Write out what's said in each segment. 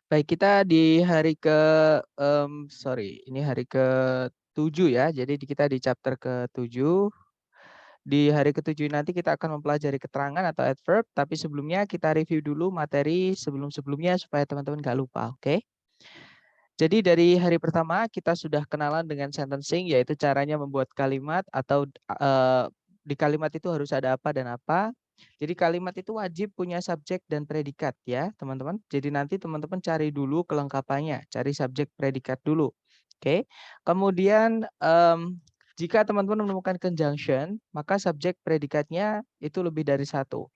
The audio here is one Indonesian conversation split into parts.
Baik, kita di hari ini hari ke-7 ya. Jadi kita di chapter ke-7. Di hari ke-7 nanti kita akan mempelajari keterangan atau adverb, tapi sebelumnya kita review dulu materi sebelum-sebelumnya supaya teman-teman nggak lupa, oke? Jadi dari hari pertama kita sudah kenalan dengan sentencing, yaitu caranya membuat kalimat atau di kalimat itu harus ada apa dan apa. Jadi kalimat itu wajib punya subjek dan predikat ya teman-teman. Jadi nanti teman-teman cari dulu kelengkapannya, cari subjek predikat dulu. Oke. Kemudian jika teman-teman menemukan conjunction, maka subjek predikatnya itu lebih dari satu.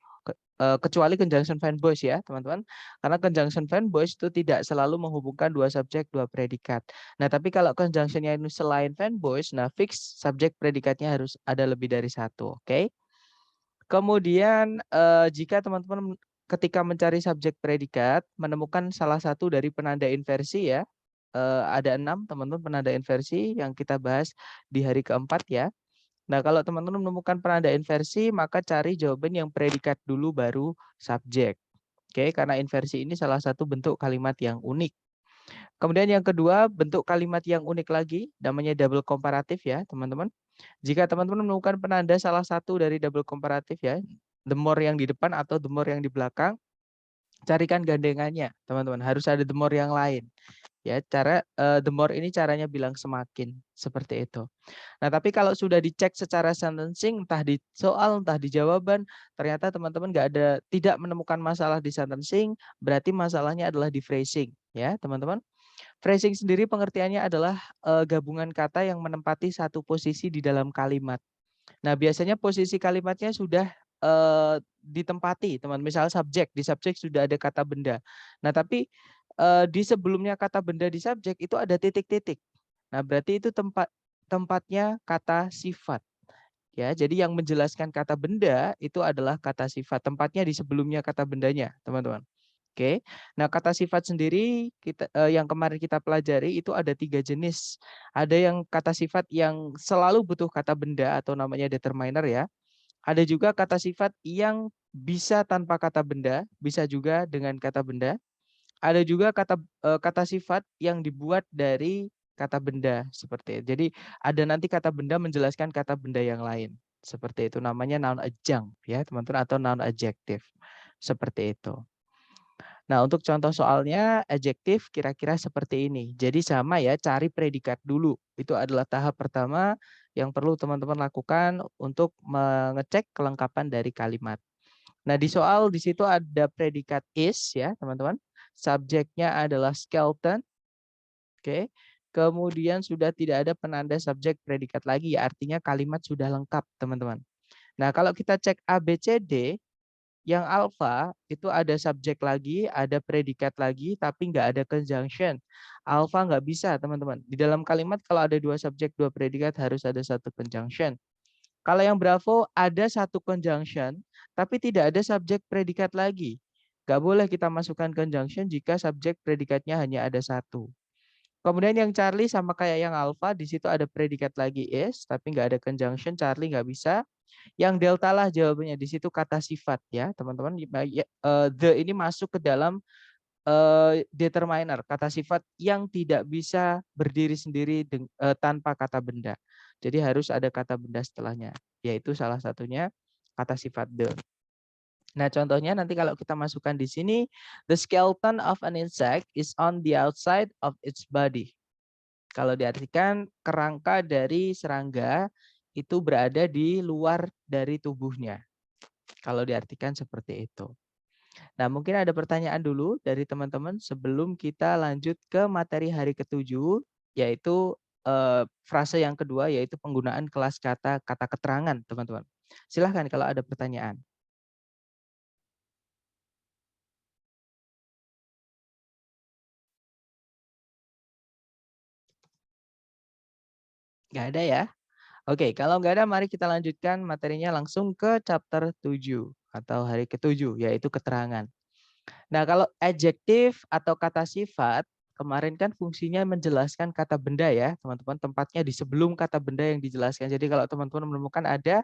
Kecuali conjunction fan voice ya teman-teman. Karena conjunction fan voice itu tidak selalu menghubungkan dua subjek, dua predikat. Nah, tapi kalau conjunctionnya ini selain fan voice, nah fix subjek predikatnya harus ada lebih dari satu, oke? Kemudian jika teman-teman ketika mencari subjek predikat menemukan salah satu dari penanda inversi ya, ada 6 teman-teman penanda inversi yang kita bahas di hari keempat ya. Nah, kalau teman-teman menemukan penanda inversi, maka cari jawaban yang predikat dulu baru subjek. Oke, karena inversi ini salah satu bentuk kalimat yang unik. Kemudian yang kedua, bentuk kalimat yang unik lagi, namanya double komparatif ya, teman-teman. Jika teman-teman menemukan penanda salah satu dari double komparatif ya, the more yang di depan atau the more yang di belakang, carikan gandengannya, teman-teman. Harus ada the more yang lain. Ya, the more ini caranya bilang semakin, seperti itu. Nah, tapi kalau sudah dicek secara sentencing, entah di soal, entah di jawaban, ternyata teman-teman tidak menemukan masalah di sentencing, berarti masalahnya adalah di phrasing, ya, teman-teman. Phrasing sendiri pengertiannya adalah gabungan kata yang menempati satu posisi di dalam kalimat. Nah, biasanya posisi kalimatnya sudah ditempati, teman. Misal subjek, di subjek sudah ada kata benda. Nah, tapi di sebelumnya kata benda di subjek itu ada titik-titik. Nah, berarti itu tempatnya kata sifat. Ya, jadi yang menjelaskan kata benda itu adalah kata sifat. Tempatnya di sebelumnya kata bendanya, teman-teman. Oke. Nah, kata sifat sendiri yang kemarin kita pelajari itu ada 3 jenis. Ada yang kata sifat yang selalu butuh kata benda atau namanya determiner ya. Ada juga kata sifat yang bisa tanpa kata benda, bisa juga dengan kata benda. Ada juga kata sifat yang dibuat dari kata benda seperti itu. Jadi ada nanti kata benda menjelaskan kata benda yang lain. Seperti itu namanya noun adjunct ya, teman-teman, atau noun adjective. Seperti itu. Nah, untuk contoh soalnya adjektif kira-kira seperti ini. Jadi sama ya, cari predikat dulu. Itu adalah tahap pertama yang perlu teman-teman lakukan untuk mengecek kelengkapan dari kalimat. Nah, di soal di situ ada predikat is ya, teman-teman. Subjeknya adalah skeleton. Oke. Kemudian sudah tidak ada penanda subjek predikat lagi, artinya kalimat sudah lengkap, teman-teman. Nah, kalau kita cek A, B, C, D, yang alpha itu ada subjek lagi, ada predikat lagi, tapi nggak ada conjunction. Alpha nggak bisa, teman-teman. Di dalam kalimat kalau ada 2 subjek, 2 predikat harus ada 1 conjunction. Kalau yang Bravo ada 1 conjunction, tapi tidak ada subjek predikat lagi. Nggak boleh kita masukkan conjunction jika subjek predikatnya hanya ada 1. Kemudian yang Charlie sama kayak yang Alpha, di situ ada predikat lagi is, tapi nggak ada conjunction, Charlie nggak bisa. Yang delta lah jawabannya, di situ kata sifat ya teman-teman. The ini masuk ke dalam determiner, kata sifat yang tidak bisa berdiri sendiri tanpa kata benda. Jadi harus ada kata benda setelahnya, yaitu salah satunya kata sifat the. Nah, contohnya nanti kalau kita masukkan di sini, the skeleton of an insect is on the outside of its body. Kalau diartikan kerangka dari serangga itu berada di luar dari tubuhnya. Kalau diartikan seperti itu. Nah, mungkin ada pertanyaan dulu dari teman-teman sebelum kita lanjut ke materi hari ke-7, yaitu frase yang kedua, yaitu penggunaan kelas kata keterangan, teman-teman. Silahkan kalau ada pertanyaan. Nggak ada ya? Oke, kalau nggak ada mari kita lanjutkan materinya langsung ke chapter 7 atau hari ke-7, yaitu keterangan. Nah, kalau adjektif atau kata sifat, kemarin kan fungsinya menjelaskan kata benda ya, teman-teman. Tempatnya di sebelum kata benda yang dijelaskan. Jadi kalau teman-teman menemukan ada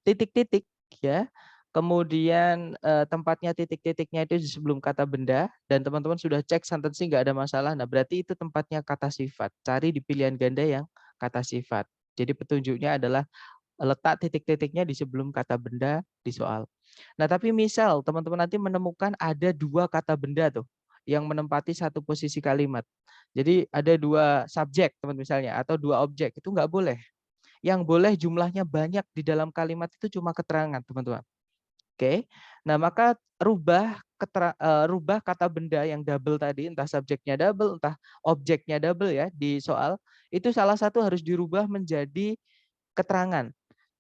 titik-titik ya, kemudian tempatnya titik-titiknya itu di sebelum kata benda, dan teman-teman sudah cek sentensi nggak ada masalah. Nah, berarti itu tempatnya kata sifat. Cari di pilihan ganda yang kata sifat. Jadi petunjuknya adalah letak titik-titiknya di sebelum kata benda di soal. Nah, tapi misal teman-teman nanti menemukan ada dua kata benda tuh yang menempati satu posisi kalimat. Jadi ada dua subjek teman misalnya atau dua objek, itu nggak boleh. Yang boleh jumlahnya banyak di dalam kalimat itu cuma keterangan, teman-teman. Oke. Nah, maka rubah kata benda yang double tadi, entah subjeknya double, entah objeknya double ya di soal, itu salah satu harus dirubah menjadi keterangan.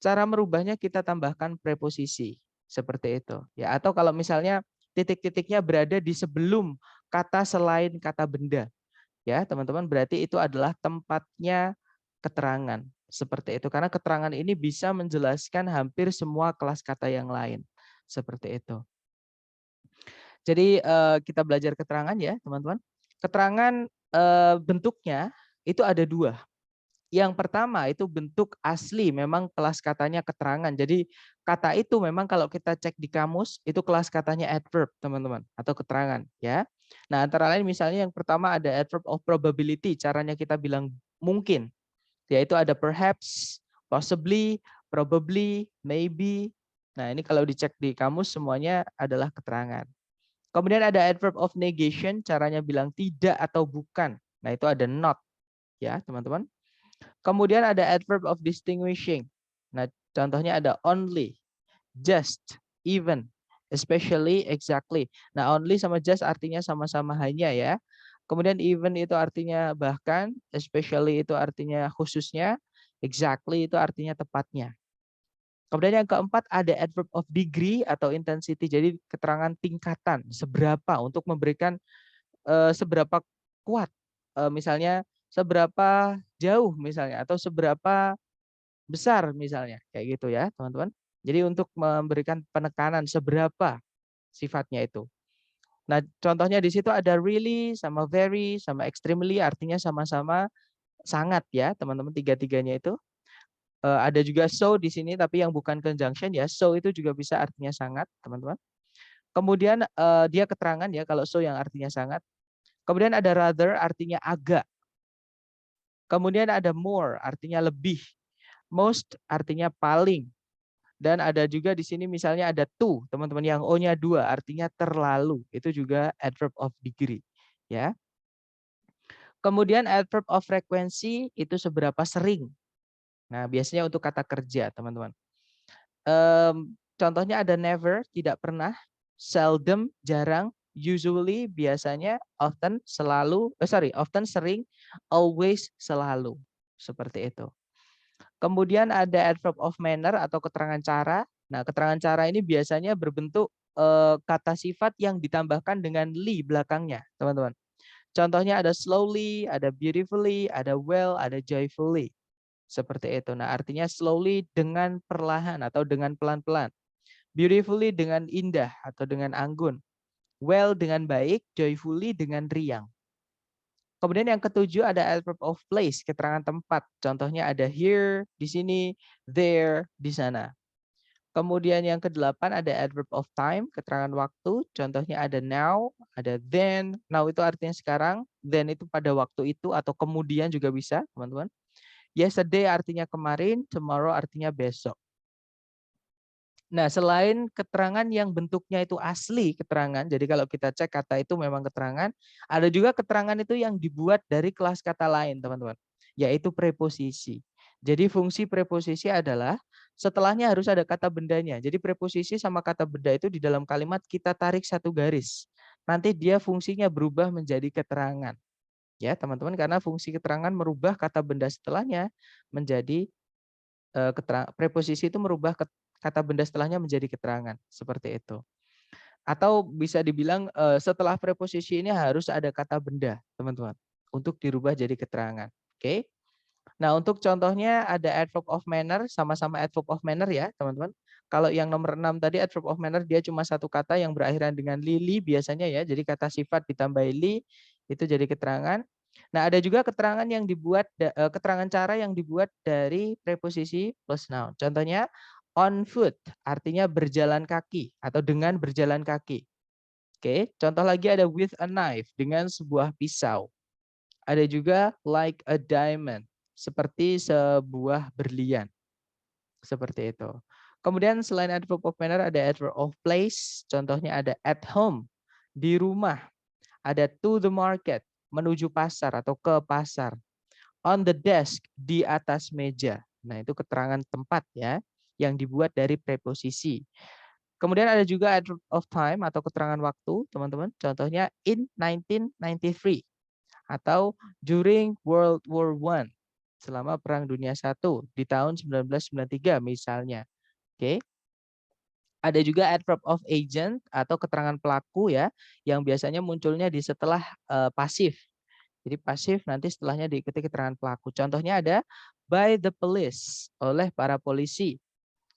Cara merubahnya kita tambahkan preposisi seperti itu ya, atau kalau misalnya titik-titiknya berada di sebelum kata selain kata benda ya, teman-teman, berarti itu adalah tempatnya keterangan. Seperti itu, karena keterangan ini bisa menjelaskan hampir semua kelas kata yang lain. Seperti itu. Jadi kita belajar keterangan ya, teman-teman. Keterangan bentuknya itu ada dua. Yang pertama itu bentuk asli, memang kelas katanya keterangan. Jadi kata itu memang kalau kita cek di kamus itu kelas katanya adverb, teman-teman, atau keterangan ya. Nah, antara lain misalnya yang pertama ada adverb of probability, caranya kita bilang mungkin, yaitu ada perhaps, possibly, probably, maybe. Nah, ini kalau dicek di kamus semuanya adalah keterangan. Kemudian ada adverb of negation, caranya bilang tidak atau bukan. Nah, itu ada not ya, teman-teman. Kemudian ada adverb of distinguishing. Nah, contohnya ada only, just, even, especially, exactly. Nah, only sama just artinya sama-sama hanya ya. Kemudian even itu artinya bahkan, especially itu artinya khususnya, exactly itu artinya tepatnya. Kemudian yang keempat ada adverb of degree atau intensity. Jadi keterangan tingkatan, seberapa, untuk memberikan seberapa kuat. Misalnya seberapa jauh misalnya, atau seberapa besar misalnya, kayak gitu ya teman-teman. Jadi untuk memberikan penekanan seberapa sifatnya itu. Nah, contohnya di situ ada really sama very sama extremely, artinya sama-sama sangat ya teman-teman, tiga-tiganya itu. Ada juga so di sini tapi yang bukan conjunction ya. So itu juga bisa artinya sangat teman-teman. Kemudian dia keterangan ya kalau so yang artinya sangat. Kemudian ada rather artinya agak. Kemudian ada more artinya lebih. Most artinya paling. Dan ada juga di sini misalnya ada to, teman-teman, yang O-nya 2 artinya terlalu. Itu juga adverb of degree, ya. Kemudian adverb of frequency itu seberapa sering. Nah, biasanya untuk kata kerja, teman-teman. Contohnya ada never, tidak pernah, seldom, jarang, usually, biasanya, often, selalu, often, sering, always, selalu. Seperti itu. Kemudian ada adverb of manner atau keterangan cara. Nah, keterangan cara ini biasanya berbentuk kata sifat yang ditambahkan dengan li belakangnya, teman-teman. Contohnya ada slowly, ada beautifully, ada well, ada joyfully. Seperti itu. Nah, artinya slowly dengan perlahan atau dengan pelan-pelan. Beautifully dengan indah atau dengan anggun. Well dengan baik, joyfully dengan riang. Kemudian yang ketujuh ada adverb of place, keterangan tempat. Contohnya ada here, di sini, there, di sana. Kemudian yang kedelapan ada adverb of time, keterangan waktu. Contohnya ada now, ada then. Now itu artinya sekarang, then itu pada waktu itu atau kemudian juga bisa, teman-teman. Yesterday artinya kemarin, tomorrow artinya besok. Nah, selain keterangan yang bentuknya itu asli keterangan, jadi kalau kita cek kata itu memang keterangan, ada juga keterangan itu yang dibuat dari kelas kata lain, teman-teman, yaitu preposisi. Jadi fungsi preposisi adalah setelahnya harus ada kata bendanya. Jadi preposisi sama kata benda itu di dalam kalimat kita tarik satu garis. Nanti dia fungsinya berubah menjadi keterangan. Ya, teman-teman, karena fungsi keterangan merubah kata benda setelahnya menjadi preposisi itu merubah kata benda setelahnya menjadi keterangan, seperti itu. Atau bisa dibilang setelah preposisi ini harus ada kata benda, teman-teman, untuk dirubah jadi keterangan. Oke. Nah, untuk contohnya ada adverb of manner, sama-sama adverb of manner ya, teman-teman. Kalau yang nomor 6 tadi adverb of manner dia cuma satu kata yang berakhiran dengan li biasanya ya. Jadi kata sifat ditambah li itu jadi keterangan. Nah, ada juga keterangan yang dibuat keterangan cara yang dibuat dari preposisi plus noun. Contohnya On foot artinya berjalan kaki atau dengan berjalan kaki. Oke, contoh lagi ada with a knife dengan sebuah pisau. Ada juga like a diamond seperti sebuah berlian. Seperti itu. Kemudian selain adverb of manner ada adverb of place, contohnya ada at home, di rumah, ada to the market, menuju pasar atau ke pasar. On the desk, di atas meja. Nah, itu keterangan tempat ya yang dibuat dari preposisi. Kemudian ada juga adverb of time atau keterangan waktu, teman-teman. Contohnya in 1993 atau during World War I, selama Perang Dunia I di tahun 1993 misalnya. Oke. Ada juga adverb of agent atau keterangan pelaku ya, yang biasanya munculnya di setelah pasif. Jadi pasif nanti setelahnya diikuti keterangan pelaku. Contohnya ada by the police, oleh para polisi.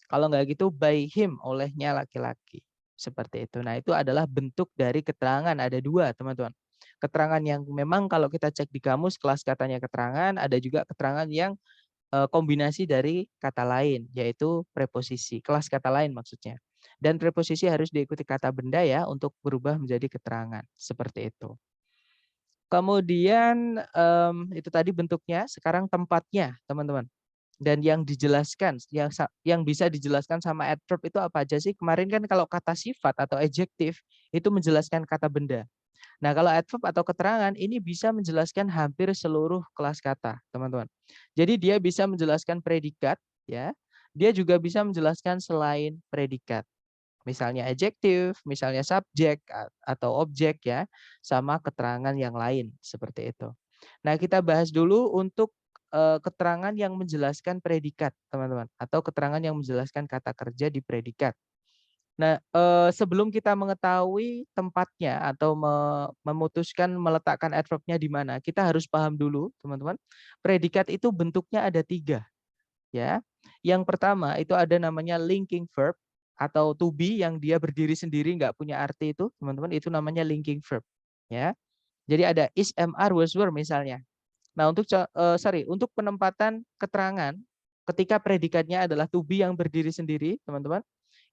Kalau nggak gitu by him, olehnya laki-laki. Seperti itu. Nah, itu adalah bentuk dari keterangan. Ada dua, teman-teman. Keterangan yang memang kalau kita cek di kamus kelas katanya keterangan, ada juga keterangan yang kombinasi dari kata lain, yaitu preposisi. Kelas kata lain maksudnya. Dan preposisi harus diikuti kata benda ya untuk berubah menjadi keterangan. Seperti itu. Kemudian itu tadi bentuknya, sekarang tempatnya, teman-teman. Dan yang dijelaskan, yang bisa dijelaskan sama adverb itu apa aja sih? Kemarin kan kalau kata sifat atau adjektif itu menjelaskan kata benda. Nah, kalau adverb atau keterangan ini bisa menjelaskan hampir seluruh kelas kata, teman-teman. Jadi dia bisa menjelaskan predikat, ya. Dia juga bisa menjelaskan selain predikat. Misalnya adjektif, misalnya subjek atau objek ya, sama keterangan yang lain seperti itu. Nah, kita bahas dulu untuk keterangan yang menjelaskan predikat, teman-teman, atau keterangan yang menjelaskan kata kerja di predikat. Nah, sebelum kita mengetahui tempatnya atau memutuskan meletakkan adverbnya di mana, kita harus paham dulu, teman-teman, predikat itu bentuknya ada 3, ya. Yang pertama itu ada namanya linking verb atau to be yang dia berdiri sendiri nggak punya arti itu, teman-teman, itu namanya linking verb, ya. Jadi ada is, am, are, was, were misalnya. Nah, untuk penempatan keterangan ketika predikatnya adalah to be yang berdiri sendiri, teman-teman,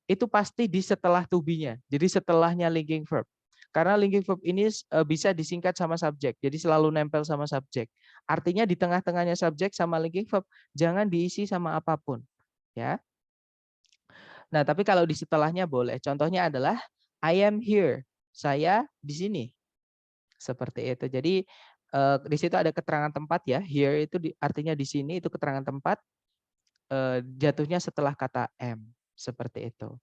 itu pasti di setelah to be-nya. Jadi setelahnya linking verb. Karena linking verb ini bisa disingkat sama subjek. Jadi selalu nempel sama subjek. Artinya di tengah-tengahnya subjek sama linking verb jangan diisi sama apapun, ya. Nah, tapi kalau di setelahnya boleh. Contohnya adalah I am here. Saya di sini. Seperti itu. Jadi di situ ada keterangan tempat ya. Here itu artinya di sini, itu keterangan tempat. Jatuhnya setelah kata am. Seperti itu.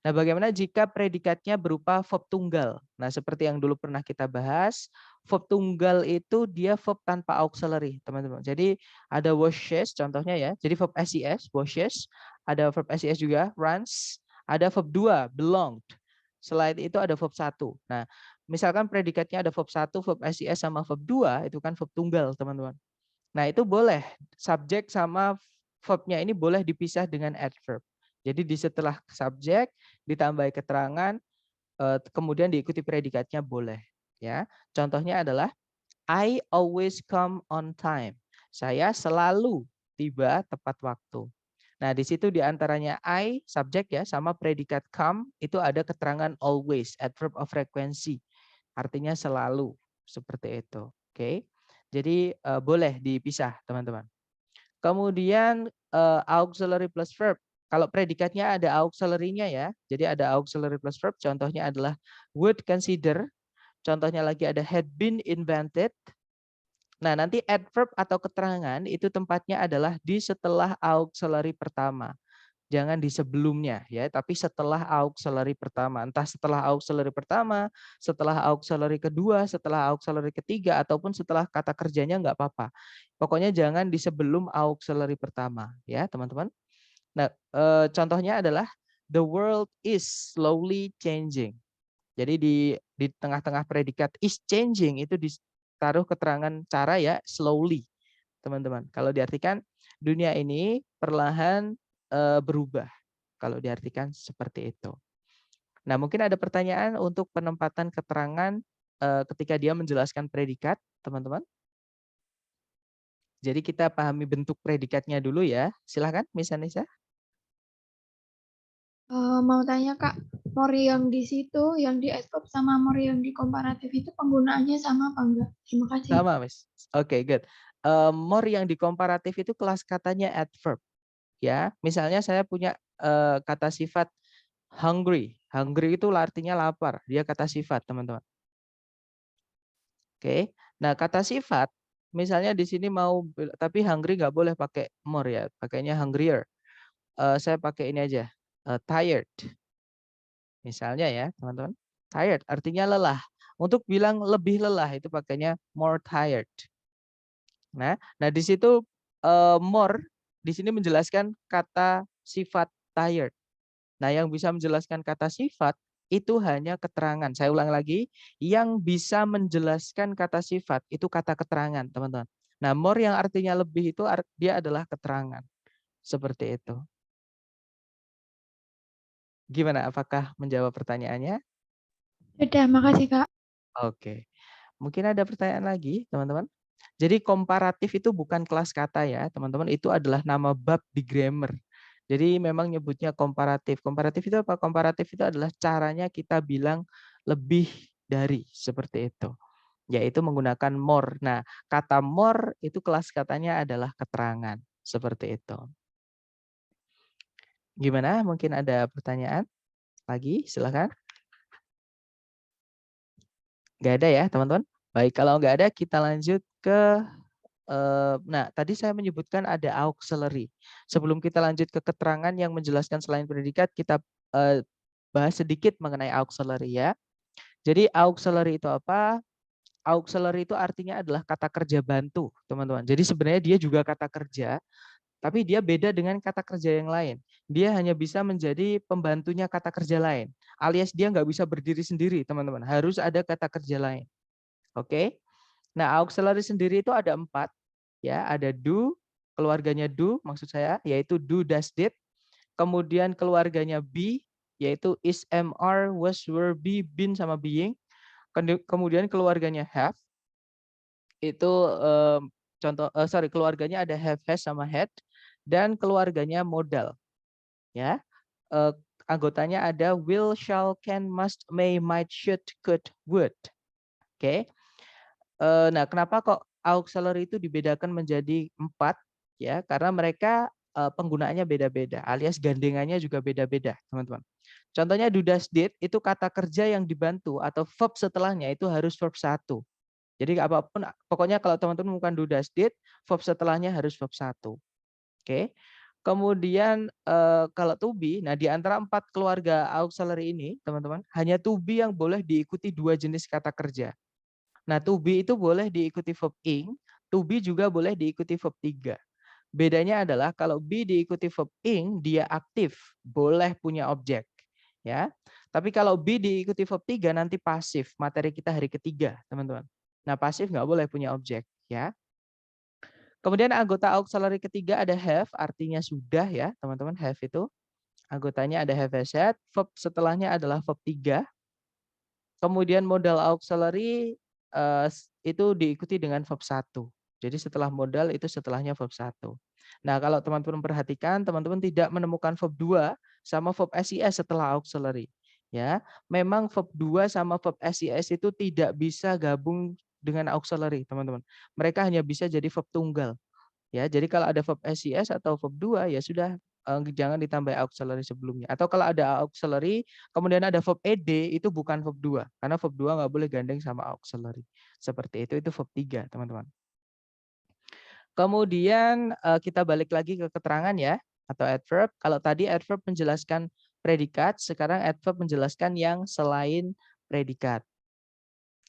Nah, bagaimana jika predikatnya berupa verb tunggal? Nah, seperti yang dulu pernah kita bahas, verb tunggal itu dia verb tanpa auxiliary, teman-teman. Jadi ada washes contohnya ya. Jadi verb SES, washes, ada verb SES juga, runs, ada verb 2, belonged. Selain itu ada verb 1. Nah, misalkan predikatnya ada verb 1, verb SES sama verb 2, itu kan verb tunggal, teman-teman. Nah, itu boleh subjek sama verbnya ini boleh dipisah dengan adverb. Jadi di setelah subjek ditambah keterangan kemudian diikuti predikatnya boleh ya. Contohnya adalah I always come on time. Saya selalu tiba tepat waktu. Nah, di situ di antaranya I subjek ya sama predikat come itu ada keterangan always, adverb of frequency. Artinya selalu seperti itu. Oke. Jadi boleh dipisah, teman-teman. Kemudian auxiliary plus verb. Kalau predikatnya ada auxiliary-nya ya. Jadi ada auxiliary plus verb. Contohnya adalah would consider. Contohnya lagi ada had been invented. Nah, nanti adverb atau keterangan itu tempatnya adalah di setelah auxiliary pertama. Jangan di sebelumnya ya, tapi setelah auxiliary pertama. Entah setelah auxiliary pertama, setelah auxiliary kedua, setelah auxiliary ketiga, ataupun setelah kata kerjanya nggak apa-apa. Pokoknya jangan di sebelum auxiliary pertama ya teman-teman. Nah, contohnya adalah the world is slowly changing. Jadi di tengah-tengah predikat is changing itu ditaruh keterangan cara ya slowly, teman-teman. Kalau diartikan dunia ini perlahan berubah. Kalau diartikan seperti itu. Nah, mungkin ada pertanyaan untuk penempatan keterangan ketika dia menjelaskan predikat, teman-teman. Jadi kita pahami bentuk predikatnya dulu ya. Silahkan, Miss Anissa. Mau tanya Kak, more yang di situ, yang di adverb sama more yang di komparatif itu penggunaannya sama apa enggak? Terima kasih. Sama, Miss. Oke, good. More yang di komparatif itu kelas katanya adverb, ya. Misalnya saya punya kata sifat hungry. Hungry itu artinya lapar. Dia kata sifat, teman-teman. Oke. Nah, kata sifat, misalnya di sini mau, tapi hungry nggak boleh pakai more ya. Pakainya hungrier. Saya pakai ini aja, tired. Misalnya ya, teman-teman. Tired artinya lelah. Untuk bilang lebih lelah itu pakainya more tired. Nah di situ more di sini menjelaskan kata sifat tired. Nah, yang bisa menjelaskan kata sifat itu hanya keterangan. Saya ulang lagi, yang bisa menjelaskan kata sifat itu kata keterangan, teman-teman. Nah, more yang artinya lebih itu dia adalah keterangan. Seperti itu. Gimana? Apakah menjawab pertanyaannya? Sudah, makasih Kak. Oke. Mungkin ada pertanyaan lagi, teman-teman? Jadi komparatif itu bukan kelas kata ya, teman-teman. Itu adalah nama bab di grammar. Jadi memang nyebutnya komparatif. Komparatif itu apa? Komparatif itu adalah caranya kita bilang lebih dari, seperti itu. Yaitu menggunakan more. Nah, kata more itu kelas katanya adalah keterangan. Seperti itu. Gimana? Mungkin ada pertanyaan lagi? Silakan. Nggak ada ya, teman-teman? Baik, kalau nggak ada kita lanjut ke nah, tadi saya menyebutkan ada auxiliary. Sebelum kita lanjut ke keterangan yang menjelaskan selain predikat, kita bahas sedikit mengenai auxiliary ya. Jadi auxiliary itu apa? Auxiliary itu artinya adalah kata kerja bantu, teman-teman. Jadi sebenarnya dia juga kata kerja, tapi dia beda dengan kata kerja yang lain. Dia hanya bisa menjadi pembantunya kata kerja lain. Alias dia nggak bisa berdiri sendiri, teman-teman. Harus ada kata kerja lain. Oke? Nah, auxiliary sendiri itu ada 4. Ya, ada do, keluarganya do maksud saya, yaitu do, does, did. Kemudian keluarganya be, yaitu is, am, are, was, were, be, been, sama being. Kemudian keluarganya have, itu keluarganya ada have, has, sama had. Dan keluarganya modal. Ya, anggotanya ada will, shall, can, must, may, might, should, could, would. Oke. Nah, kenapa kok auxiliary itu dibedakan menjadi 4? Ya, karena mereka penggunaannya beda-beda, alias gandengannya juga beda-beda, teman-teman. Contohnya do, does, did itu kata kerja yang dibantu atau verb setelahnya itu harus verb 1. Jadi apapun, pokoknya kalau teman-teman bukan do, does, did, verb setelahnya harus verb 1. Oke. Kemudian kalau to be, nah di antara 4 keluarga auxiliary ini, teman-teman, hanya to be yang boleh diikuti 2 jenis kata kerja. Nah, to be itu boleh diikuti verb ing, to be juga boleh diikuti verb 3. Bedanya adalah kalau be diikuti verb ing, dia aktif, boleh punya objek. Ya. Tapi kalau be diikuti verb 3 nanti pasif, materi kita hari ketiga, teman-teman. Nah, pasif nggak boleh punya objek. Ya. Kemudian anggota auxiliary ketiga ada have, artinya sudah ya, teman-teman. Have itu anggotanya ada have, has, had. Verb setelahnya adalah verb 3. Kemudian modal auxiliary itu diikuti dengan verb 1. Jadi setelah modal itu setelahnya verb 1. Nah, kalau teman-teman perhatikan, teman-teman tidak menemukan verb 2 sama verb SIS setelah auxiliary. Ya, memang verb 2 sama verb SIS itu tidak bisa gabung dengan auxiliary, teman-teman. Mereka hanya bisa jadi verb tunggal. Ya, jadi kalau ada verb SIS atau verb 2 ya sudah jangan ditambah auxiliary sebelumnya. Atau kalau ada auxiliary kemudian ada verb ed itu bukan verb 2 karena verb 2 nggak boleh gandeng sama auxiliary. Seperti itu verb 3, teman-teman. Kemudian kita balik lagi ke keterangan ya atau adverb. Kalau tadi adverb menjelaskan predikat, sekarang adverb menjelaskan yang selain predikat.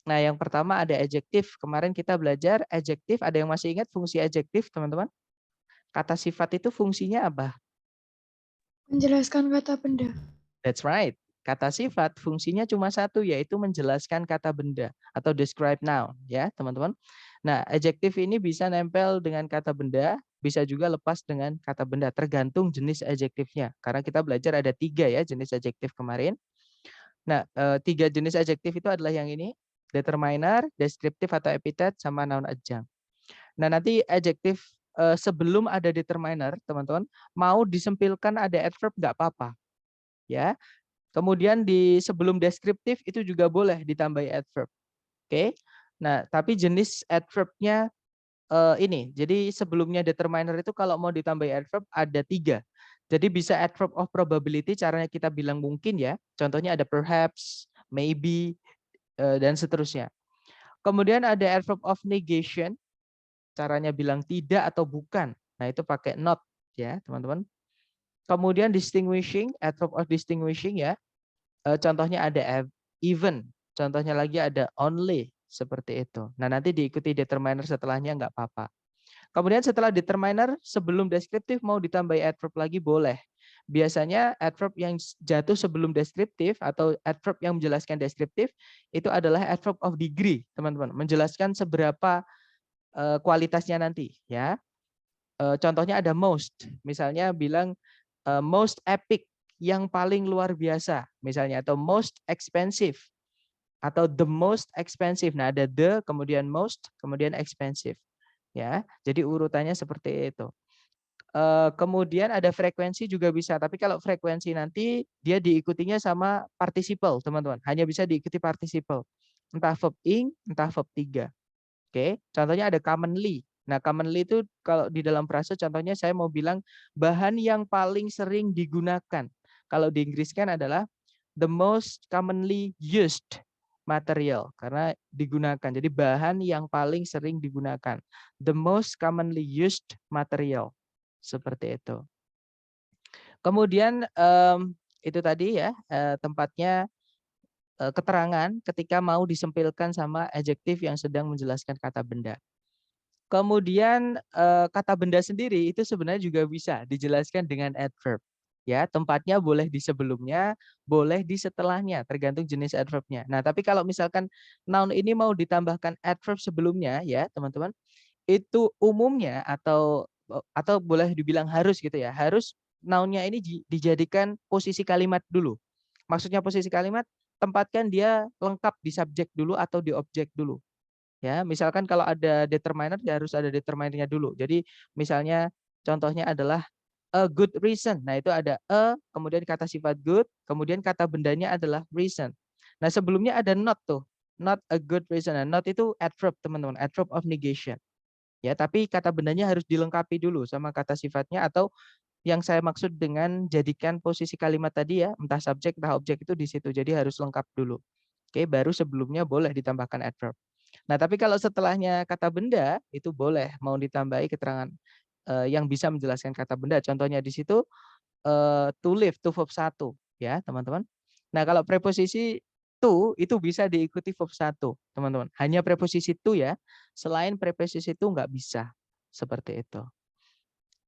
Nah, yang pertama ada adjektif. Kemarin kita belajar adjektif, ada yang masih ingat fungsi adjektif, teman-teman? Kata sifat itu fungsinya apa? Menjelaskan kata benda. That's right. Kata sifat fungsinya cuma satu, yaitu menjelaskan kata benda atau describe noun, ya teman-teman. Nah, adjektif ini bisa nempel dengan kata benda, bisa juga lepas dengan kata benda, tergantung jenis adjektifnya. Karena kita belajar ada 3 ya jenis adjektif kemarin. Nah, 3 jenis adjektif itu adalah yang ini, determiner, deskriptif atau epithet, sama noun adjunct. Nah, nanti adjektif sebelum ada determiner, teman-teman, mau disempilkan ada adverb nggak apa-apa. ya. Kemudian di sebelum deskriptif itu juga boleh ditambahi adverb. Oke. Nah, tapi jenis adverb-nya ini. Jadi sebelumnya determiner itu kalau mau ditambahi adverb ada 3. Jadi bisa adverb of probability, caranya kita bilang mungkin ya. Contohnya ada perhaps, maybe, dan seterusnya. Kemudian ada adverb of negation, caranya bilang tidak atau bukan. Nah, itu pakai not ya, teman-teman. Kemudian distinguishing, adverb of distinguishing ya. Contohnya ada even, contohnya lagi ada only, seperti itu. Nah, nanti diikuti determiner setelahnya nggak apa-apa. Kemudian setelah determiner, sebelum deskriptif mau ditambahi adverb lagi boleh. Biasanya adverb yang jatuh sebelum deskriptif atau adverb yang menjelaskan deskriptif itu adalah adverb of degree, teman-teman. Menjelaskan seberapa kualitasnya nanti, ya. Contohnya ada most, misalnya bilang most epic, yang paling luar biasa, misalnya, atau most expensive, atau the most expensive. Nah, ada the, kemudian most, kemudian expensive. Ya, jadi urutannya seperti itu. Kemudian ada frekuensi juga bisa, tapi kalau frekuensi nanti dia diikutinya sama participle, teman-teman. Hanya bisa diikuti participle. Entah verb ing, entah verb 3. Oke, contohnya ada commonly. Nah, commonly itu kalau di dalam frase contohnya saya mau bilang bahan yang paling sering digunakan. Kalau di Inggris kan adalah the most commonly used material, karena digunakan. Jadi bahan yang paling sering digunakan. The most commonly used material. Seperti itu. Kemudian itu tadi ya tempatnya keterangan ketika mau disempilkan sama adjektif yang sedang menjelaskan kata benda. Kemudian kata benda sendiri itu sebenarnya juga bisa dijelaskan dengan adverb. Ya, tempatnya boleh di sebelumnya, boleh di setelahnya, tergantung jenis adverbnya. Nah, tapi kalau misalkan noun ini mau ditambahkan adverb sebelumnya, ya teman-teman, itu umumnya atau boleh dibilang harus gitu ya, harus noun-nya ini dijadikan posisi kalimat dulu. Maksudnya posisi kalimat, tempatkan dia lengkap di subjek dulu atau di objek dulu. Ya, misalkan kalau ada determiner ya harus ada determinernya dulu. Jadi misalnya contohnya adalah a good reason. Nah, itu ada a, kemudian kata sifat good, kemudian kata bendanya adalah reason. Nah, sebelumnya ada not tuh. Not a good reason. Nah, not itu adverb, teman-teman, adverb of negation. Ya, tapi kata bendanya harus dilengkapi dulu sama kata sifatnya atau yang saya maksud dengan jadikan posisi kalimat tadi ya, entah subjek, entah objek itu di situ. Jadi harus lengkap dulu. Oke, baru sebelumnya boleh ditambahkan adverb. Nah, tapi kalau setelahnya kata benda itu boleh mau ditambahi keterangan yang bisa menjelaskan kata benda. Contohnya di situ to live, to verb 1 ya, teman-teman. Nah, kalau preposisi to itu bisa diikuti verb 1, teman-teman. Hanya preposisi to ya. Selain preposisi to nggak bisa. Seperti itu.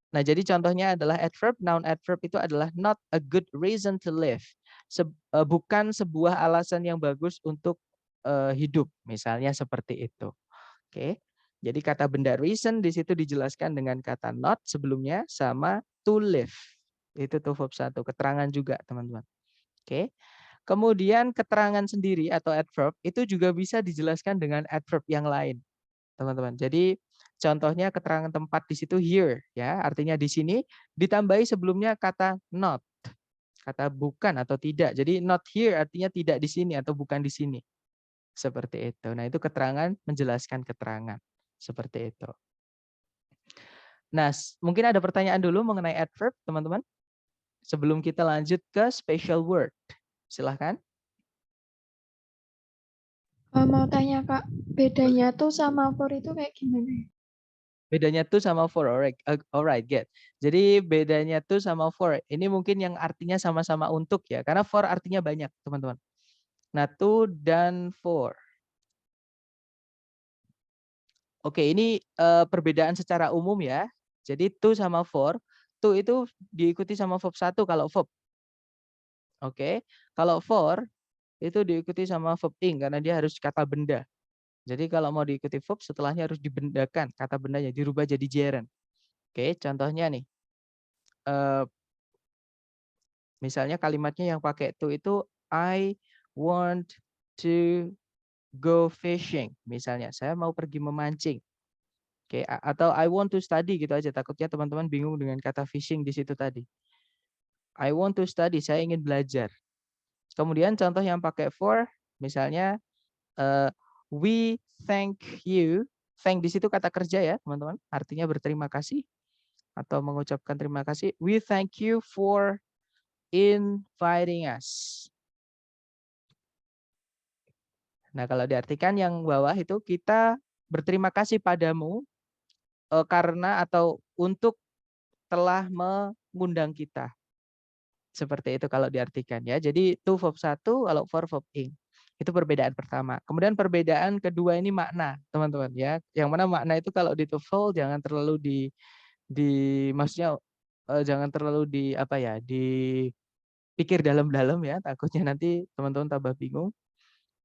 Nah, jadi contohnya adalah adverb, noun adverb itu adalah not a good reason to live. Bukan sebuah alasan yang bagus untuk hidup, misalnya seperti itu. Oke. Jadi kata benda reason di situ dijelaskan dengan kata not sebelumnya sama to live. Itu tuh verb 1, keterangan juga, teman-teman. Oke. Kemudian keterangan sendiri atau adverb itu juga bisa dijelaskan dengan adverb yang lain, teman-teman. Jadi contohnya keterangan tempat di situ here ya, artinya di sini ditambahi sebelumnya kata not, kata bukan atau tidak. Jadi not here artinya tidak di sini atau bukan di sini. Seperti itu. Nah, itu keterangan menjelaskan keterangan. Seperti itu. Nah, mungkin ada pertanyaan dulu mengenai adverb, teman-teman. Sebelum kita lanjut ke special word. Silahkan. Mau tanya Kak, bedanya tuh sama for itu kayak gimana ya? Bedanya tuh sama for, alright, get. Jadi bedanya tuh sama for, ini mungkin yang artinya sama-sama untuk ya, karena for artinya banyak, teman-teman. Nah, to dan for. Oke, ini perbedaan secara umum ya. Jadi to sama for, to itu diikuti sama verb 1 kalau verb. Oke, kalau for itu diikuti sama verb ing karena dia harus kata benda. Jadi kalau mau diikuti verb setelahnya harus dibendakan kata bendanya, dirubah jadi gerund. Oke, contohnya nih. Misalnya kalimatnya yang pakai to itu I want to go fishing. Misalnya saya mau pergi memancing. Oke, atau I want to study gitu aja. Takutnya teman-teman bingung dengan kata fishing di situ tadi. I want to study, saya ingin belajar. Kemudian contoh yang pakai for, misalnya we thank you. Thank di situ kata kerja ya, teman-teman. Artinya berterima kasih atau mengucapkan terima kasih. We thank you for inviting us. Nah, kalau diartikan yang bawah itu kita berterima kasih padamu karena atau untuk telah mengundang kita. Seperti itu kalau diartikan ya. Jadi to verb 1, kalau for verb ing. Itu perbedaan pertama. Kemudian perbedaan kedua ini makna, teman-teman ya. Yang mana makna itu kalau di TOEFL jangan terlalu di maksudnya jangan terlalu di apa ya, dipikir dalam-dalam ya, takutnya nanti teman-teman tambah bingung.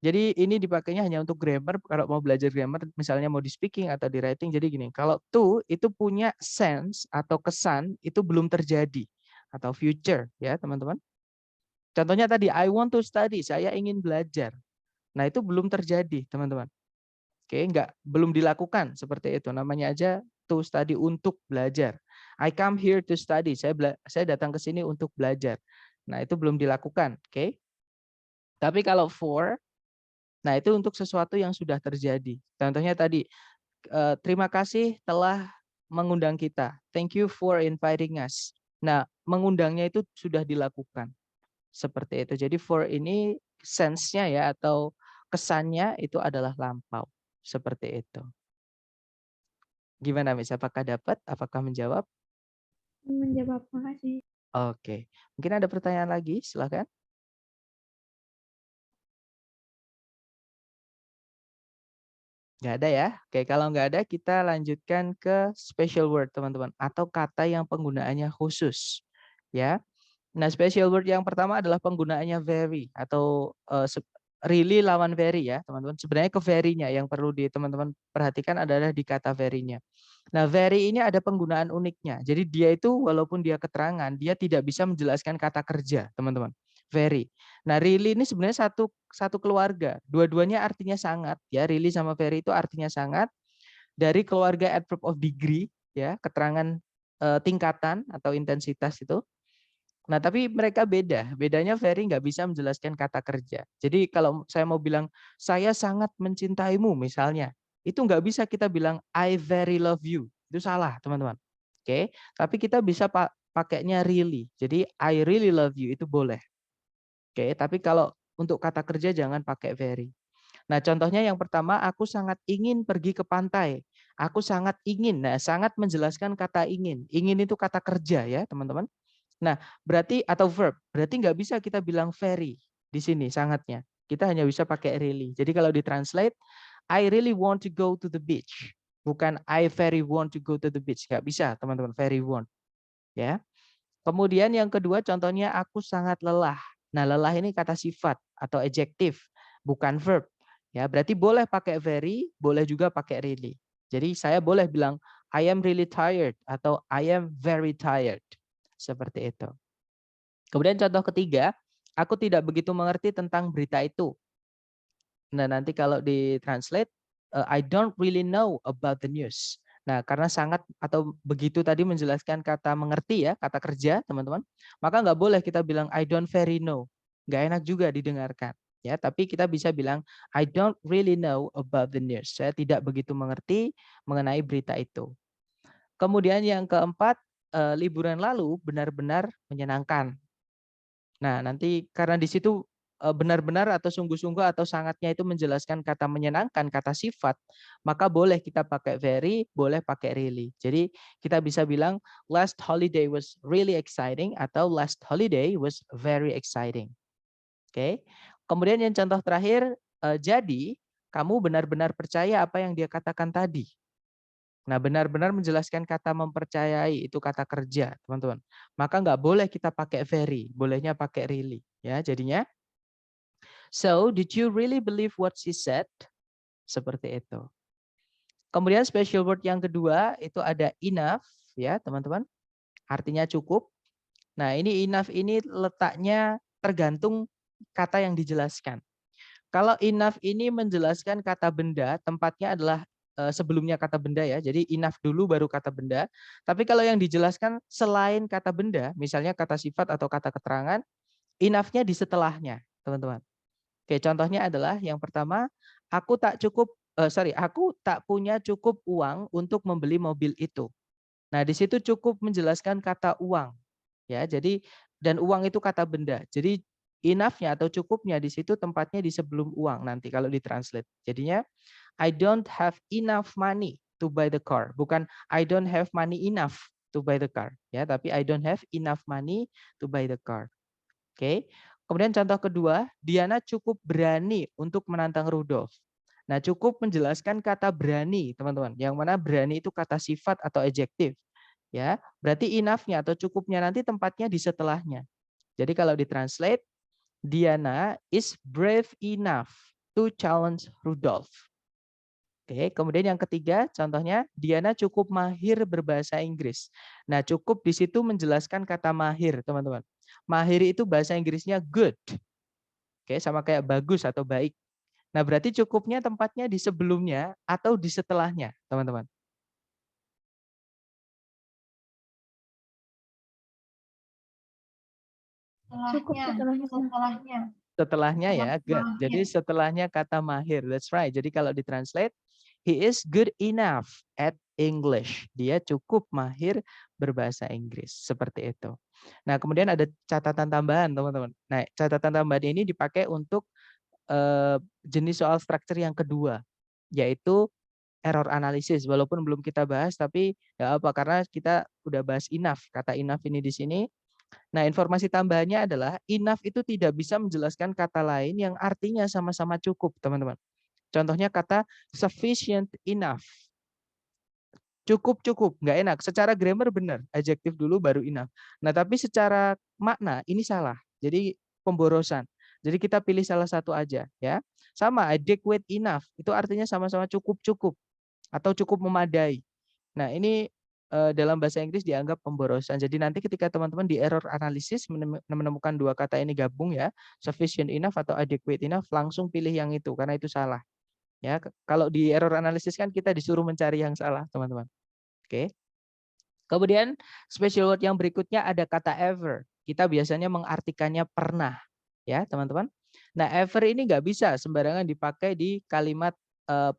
Jadi ini dipakainya hanya untuk grammar, kalau mau belajar grammar misalnya mau di speaking atau di writing. Jadi gini, kalau to itu punya sense atau kesan itu belum terjadi atau future ya, teman-teman. Contohnya tadi I want to study, saya ingin belajar. Nah, itu belum terjadi, teman-teman. Oke, belum dilakukan seperti itu. Namanya aja to study, untuk belajar. I come here to study, saya datang ke sini untuk belajar. Nah, itu belum dilakukan, oke? Tapi kalau for, nah itu untuk sesuatu yang sudah terjadi. Contohnya tadi, terima kasih telah mengundang kita. Thank you for inviting us. Nah, mengundangnya itu sudah dilakukan. Seperti itu. Jadi for ini sense-nya ya atau kesannya itu adalah lampau. Seperti itu. Gimana Miss? Apakah dapat? Apakah menjawab? Menjawab, makasih. Oke. Mungkin ada pertanyaan lagi? Silakan. Nggak ada ya? Oke, kalau nggak ada kita lanjutkan ke special word teman-teman. Atau kata yang penggunaannya khusus. Ya. Nah, special word yang pertama adalah penggunaannya very atau really lawan very ya, teman-teman. Sebenarnya ke very-nya yang perlu teman-teman perhatikan adalah di kata very-nya. Nah, very ini ada penggunaan uniknya. Jadi dia itu walaupun dia keterangan, dia tidak bisa menjelaskan kata kerja, teman-teman. Very. Nah, really ini sebenarnya satu keluarga. Dua-duanya artinya sangat ya. Really sama very itu artinya sangat, dari keluarga adverb of degree ya, keterangan tingkatan atau intensitas itu. Nah, tapi mereka beda. Bedanya very nggak bisa menjelaskan kata kerja. Jadi kalau saya mau bilang, saya sangat mencintaimu misalnya, itu nggak bisa kita bilang, I very love you. Itu salah, teman-teman. Oke, tapi kita bisa pakainya really. Jadi, I really love you, itu boleh. Oke, tapi kalau untuk kata kerja jangan pakai very. Nah, contohnya yang pertama, aku sangat ingin pergi ke pantai. Aku sangat ingin. Nah, sangat menjelaskan kata ingin. Ingin itu kata kerja ya, teman-teman. Nah, berarti atau verb, berarti nggak bisa kita bilang very di sini sangatnya. Kita hanya bisa pakai really. Jadi kalau ditranslate, I really want to go to the beach. Bukan I very want to go to the beach. Nggak bisa, teman-teman. Very want. Ya. Kemudian yang kedua, contohnya aku sangat lelah. Nah, lelah ini kata sifat atau adjektif, bukan verb. Ya, berarti boleh pakai very, boleh juga pakai really. Jadi saya boleh bilang I am really tired atau I am very tired. Seperti itu. Kemudian contoh ketiga, aku tidak begitu mengerti tentang berita itu. Nah, nanti kalau ditranslate, I don't really know about the news. Nah, karena sangat atau begitu tadi menjelaskan kata mengerti ya, kata kerja, teman-teman. Maka nggak boleh kita bilang I don't very know. Nggak enak juga didengarkan. Ya, tapi kita bisa bilang I don't really know about the news. Saya tidak begitu mengerti mengenai berita itu. Kemudian yang keempat, liburan lalu benar-benar menyenangkan. Nah, nanti karena di situ benar-benar atau sungguh-sungguh atau sangatnya itu menjelaskan kata menyenangkan, kata sifat, maka boleh kita pakai very, boleh pakai really. Jadi kita bisa bilang last holiday was really exciting atau last holiday was very exciting. Oke. Kemudian yang contoh terakhir, jadi kamu benar-benar percaya apa yang dia katakan tadi. Nah, benar-benar menjelaskan kata mempercayai itu kata kerja, teman-teman. Maka nggak boleh kita pakai very, bolehnya pakai really. Ya, jadinya, so did you really believe what she said? Seperti itu. Kemudian special word yang kedua itu ada enough, ya teman-teman. Artinya cukup. Nah, ini enough ini letaknya tergantung kata yang dijelaskan. Kalau enough ini menjelaskan kata benda, tempatnya adalah sebelumnya kata benda ya. Jadi enough dulu baru kata benda. Tapi kalau yang dijelaskan selain kata benda, misalnya kata sifat atau kata keterangan, enough-nya di setelahnya, teman-teman. Oke, contohnya adalah yang pertama, aku tak punya cukup uang untuk membeli mobil itu. Nah, di situ cukup menjelaskan kata uang, ya. Jadi dan uang itu kata benda. Jadi enough-nya atau cukupnya di situ tempatnya di sebelum uang nanti kalau ditranslate. Jadinya I don't have enough money to buy the car. Bukan I don't have money enough to buy the car, ya, tapi I don't have enough money to buy the car. Oke. Kemudian contoh kedua, Diana cukup berani untuk menantang Rudolf. Nah, cukup menjelaskan kata berani, teman-teman. Yang mana berani itu kata sifat atau adjektif, ya. Berarti enough-nya atau cukupnya nanti tempatnya di setelahnya. Jadi kalau ditranslate, Diana is brave enough to challenge Rudolf. Oke, kemudian yang ketiga, contohnya Diana cukup mahir berbahasa Inggris. Nah, cukup di situ menjelaskan kata mahir, teman-teman. Mahir itu bahasa Inggrisnya good. Oke, sama kayak bagus atau baik. Nah, berarti cukupnya tempatnya di sebelumnya atau di setelahnya, teman-teman. Cukup setelahnya. Setelahnya ya, good. Jadi setelahnya kata mahir. That's right. Jadi kalau ditranslate, he is good enough at English. Dia cukup mahir berbahasa Inggris. Seperti itu. Nah, kemudian ada catatan tambahan, teman-teman. Nah, catatan tambahan ini dipakai untuk jenis soal structure yang kedua, yaitu error analysis. Walaupun belum kita bahas, tapi nggak apa, karena kita udah bahas enough. Kata enough ini di sini. Nah, informasi tambahannya adalah enough itu tidak bisa menjelaskan kata lain yang artinya sama-sama cukup, teman-teman. Contohnya kata sufficient enough. Cukup, nggak enak. Secara grammar benar, adjektif dulu baru enough. Nah, tapi secara makna ini salah. Jadi pemborosan. Jadi kita pilih salah satu aja, ya. Sama adequate enough, itu artinya sama-sama cukup atau cukup memadai. Nah, ini dalam bahasa Inggris dianggap pemborosan. Jadi nanti ketika teman-teman di error analysis menemukan dua kata ini gabung ya, sufficient enough atau adequate enough, langsung pilih yang itu karena itu salah. Ya, kalau di error analysis kan kita disuruh mencari yang salah, teman-teman. Oke. Kemudian special word yang berikutnya ada kata ever. Kita biasanya mengartikannya pernah, ya, teman-teman. Nah, ever ini nggak bisa sembarangan dipakai di kalimat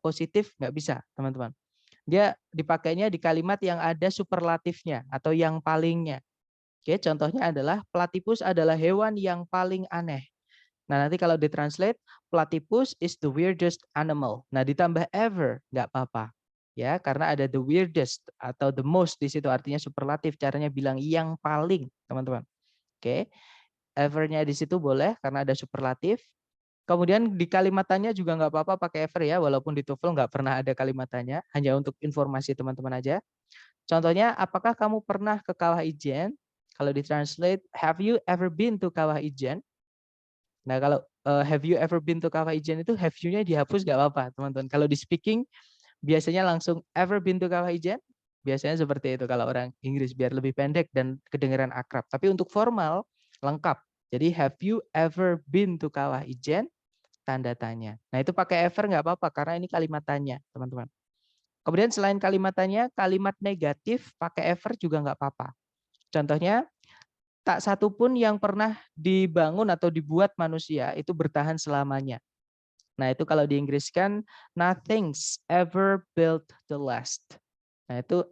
positif, nggak bisa, teman-teman. Dia dipakainya di kalimat yang ada superlatifnya atau yang palingnya. Oke, contohnya adalah platypus adalah hewan yang paling aneh. Nah, nanti kalau ditranslate, platypus is the weirdest animal. Nah, ditambah ever, nggak apa-apa. Ya, karena ada the weirdest atau the most di situ artinya superlatif. Caranya bilang yang paling, teman-teman. Oke, ever-nya di situ boleh karena ada superlatif. Kemudian di kalimat tanya juga nggak apa-apa pakai ever ya, walaupun di TOEFL nggak pernah ada kalimat tanya, hanya untuk informasi teman-teman aja. Contohnya, apakah kamu pernah ke Kawah Ijen? Kalau ditranslate, have you ever been to Kawah Ijen? Nah, kalau have you ever been to Kawah Ijen itu have you-nya dihapus nggak apa-apa, teman-teman. Kalau di speaking, biasanya langsung ever been to Kawah Ijen? Biasanya seperti itu kalau orang Inggris, biar lebih pendek dan kedengaran akrab. Tapi untuk formal, lengkap. Jadi, have you ever been to Kawah Ijen? Tanda tanya. Nah, itu pakai ever nggak apa-apa, karena ini kalimat tanya, teman-teman. Kemudian selain kalimat tanya, kalimat negatif pakai ever juga nggak apa-apa. Contohnya, tak satu pun yang pernah dibangun atau dibuat manusia itu bertahan selamanya. Nah, itu kalau diinggriskan, nothing's ever built to last. Nah, itu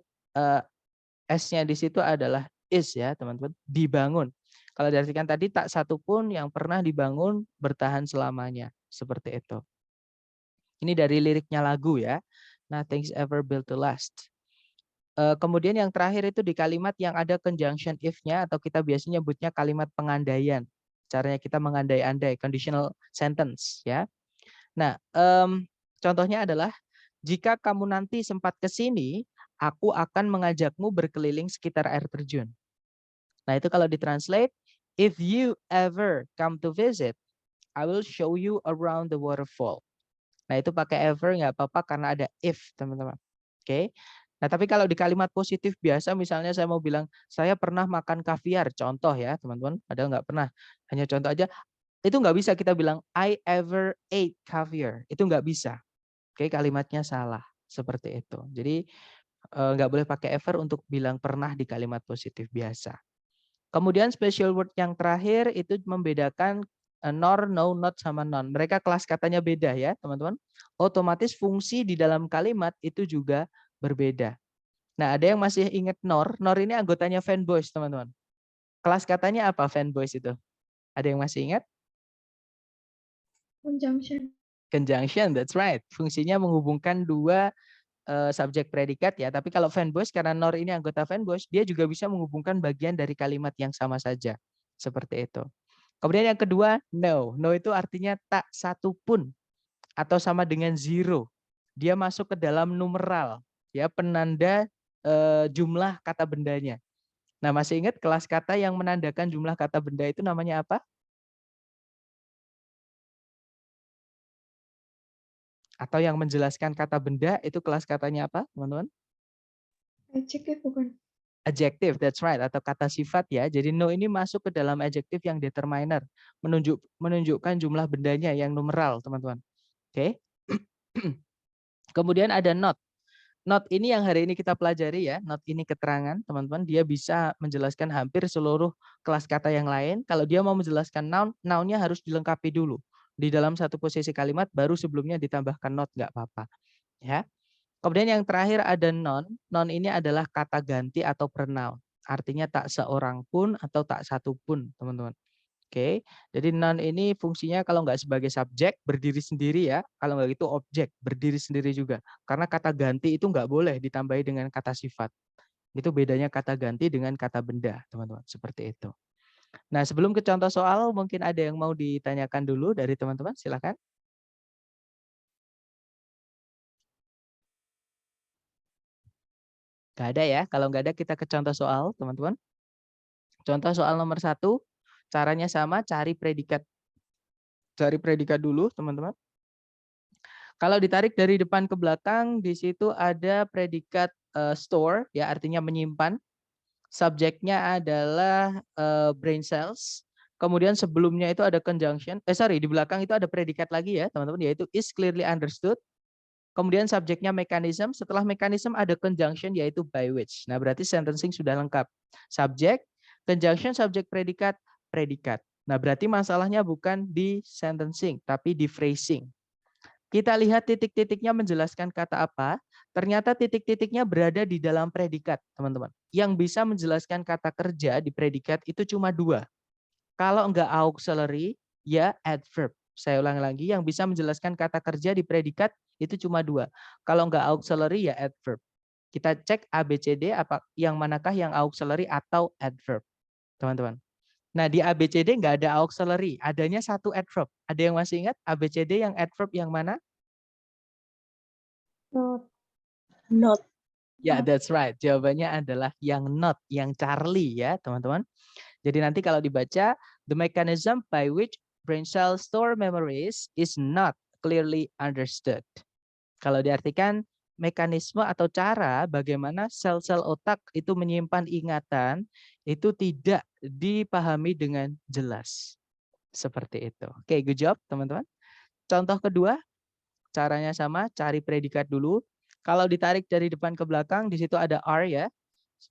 S-nya di situ adalah is ya, teman-teman, dibangun. Kalau diartikan tadi, tak satu pun yang pernah dibangun bertahan selamanya. Seperti itu. Ini dari liriknya lagu ya. Nothing's ever built to last. Kemudian yang terakhir itu di kalimat yang ada conjunction if-nya atau kita biasanya nyebutnya kalimat pengandaian. Caranya kita mengandai-andai, conditional sentence ya. Nah, contohnya adalah jika kamu nanti sempat ke sini, aku akan mengajakmu berkeliling sekitar air terjun. Nah, itu kalau ditranslate, if you ever come to visit, I will show you around the waterfall. Nah, itu pakai ever nggak apa-apa karena ada if, teman-teman. Oke. Nah, tapi kalau di kalimat positif biasa, misalnya saya mau bilang, saya pernah makan kaviar, contoh ya, teman-teman, padahal nggak pernah. Hanya contoh aja, itu nggak bisa kita bilang, I ever ate caviar. Itu nggak bisa. Oke, kalimatnya salah. Seperti itu. Jadi nggak boleh pakai ever untuk bilang pernah di kalimat positif biasa. Kemudian special word yang terakhir itu membedakan nor, no, not, sama non. Mereka kelas katanya beda ya teman-teman. Otomatis fungsi di dalam kalimat itu juga berbeda. Nah ada yang masih ingat nor? Nor ini anggotanya fanboys teman-teman. Kelas katanya apa fanboys itu? Ada yang masih ingat? Conjunction. Conjunction, that's right. Fungsinya menghubungkan dua subjek predikat ya. Tapi kalau fanboys karena nor ini anggota fanboys, dia juga bisa menghubungkan bagian dari kalimat yang sama saja. Seperti itu. Kemudian yang kedua, no. No itu artinya tak satu pun atau sama dengan zero. Dia masuk ke dalam numeral, ya penanda jumlah kata bendanya. Nah, masih ingat kelas kata yang menandakan jumlah kata benda itu namanya apa? Atau yang menjelaskan kata benda itu kelas katanya apa, teman-teman? Adjective bukan? Adjective, that's right, atau kata sifat ya. Jadi no ini masuk ke dalam adjective yang determiner, menunjukkan jumlah bendanya yang numeral, teman-teman. Oke. Kemudian ada not. Not ini yang hari ini kita pelajari ya. Not ini keterangan, teman-teman. Dia bisa menjelaskan hampir seluruh kelas kata yang lain. Kalau dia mau menjelaskan noun, nounnya harus dilengkapi dulu. Di dalam satu posisi kalimat, baru sebelumnya ditambahkan not, nggak apa-apa. Ya. Kemudian yang terakhir ada non. Non ini adalah kata ganti atau pronoun. Artinya tak seorang pun atau tak satu pun, teman-teman. Oke, jadi non ini fungsinya kalau nggak sebagai subjek berdiri sendiri ya, kalau nggak itu objek berdiri sendiri juga. Karena kata ganti itu nggak boleh ditambahi dengan kata sifat. Itu bedanya kata ganti dengan kata benda, teman-teman. Seperti itu. Nah, sebelum ke contoh soal, mungkin ada yang mau ditanyakan dulu dari teman-teman, silakan. Nggak ada ya, kalau nggak ada kita ke contoh soal, teman-teman. Contoh soal nomor 1, caranya sama, cari predikat. Cari predikat dulu, teman-teman. Kalau ditarik dari depan ke belakang, di situ ada predikat store, ya artinya menyimpan. Subjeknya adalah brain cells. Kemudian sebelumnya itu ada conjunction. Di belakang itu ada predikat lagi ya, teman-teman, yaitu is clearly understood. Kemudian subjeknya mechanism. Setelah mechanism ada conjunction, yaitu by which. Nah, berarti sentencing sudah lengkap. Subjek, conjunction, subjek, predikat, predikat. Nah, berarti masalahnya bukan di sentencing, tapi di phrasing. Kita lihat titik-titiknya menjelaskan kata apa. Ternyata titik-titiknya berada di dalam predikat, teman-teman. Yang bisa menjelaskan kata kerja di predikat itu cuma 2. Kalau enggak auxiliary, ya adverb. Saya ulang lagi, yang bisa menjelaskan kata kerja di predikat itu cuma 2. Kalau enggak auxiliary, ya adverb. Kita cek ABCD, apa yang manakah yang auxiliary atau adverb, teman-teman. Nah, di ABCD enggak ada auxiliary, adanya satu adverb. Ada yang masih ingat ABCD yang adverb yang mana? Not. Not. Ya, that's right. Jawabannya adalah yang not, yang Charlie ya, teman-teman. Jadi nanti kalau dibaca, the mechanism by which brain cells store memories is not clearly understood. Kalau diartikan, mekanisme atau cara bagaimana sel-sel otak itu menyimpan ingatan, itu tidak dipahami dengan jelas. Seperti itu. Oke, good job teman-teman. Contoh kedua, caranya sama, cari predikat dulu. Kalau ditarik dari depan ke belakang, di situ ada are ya.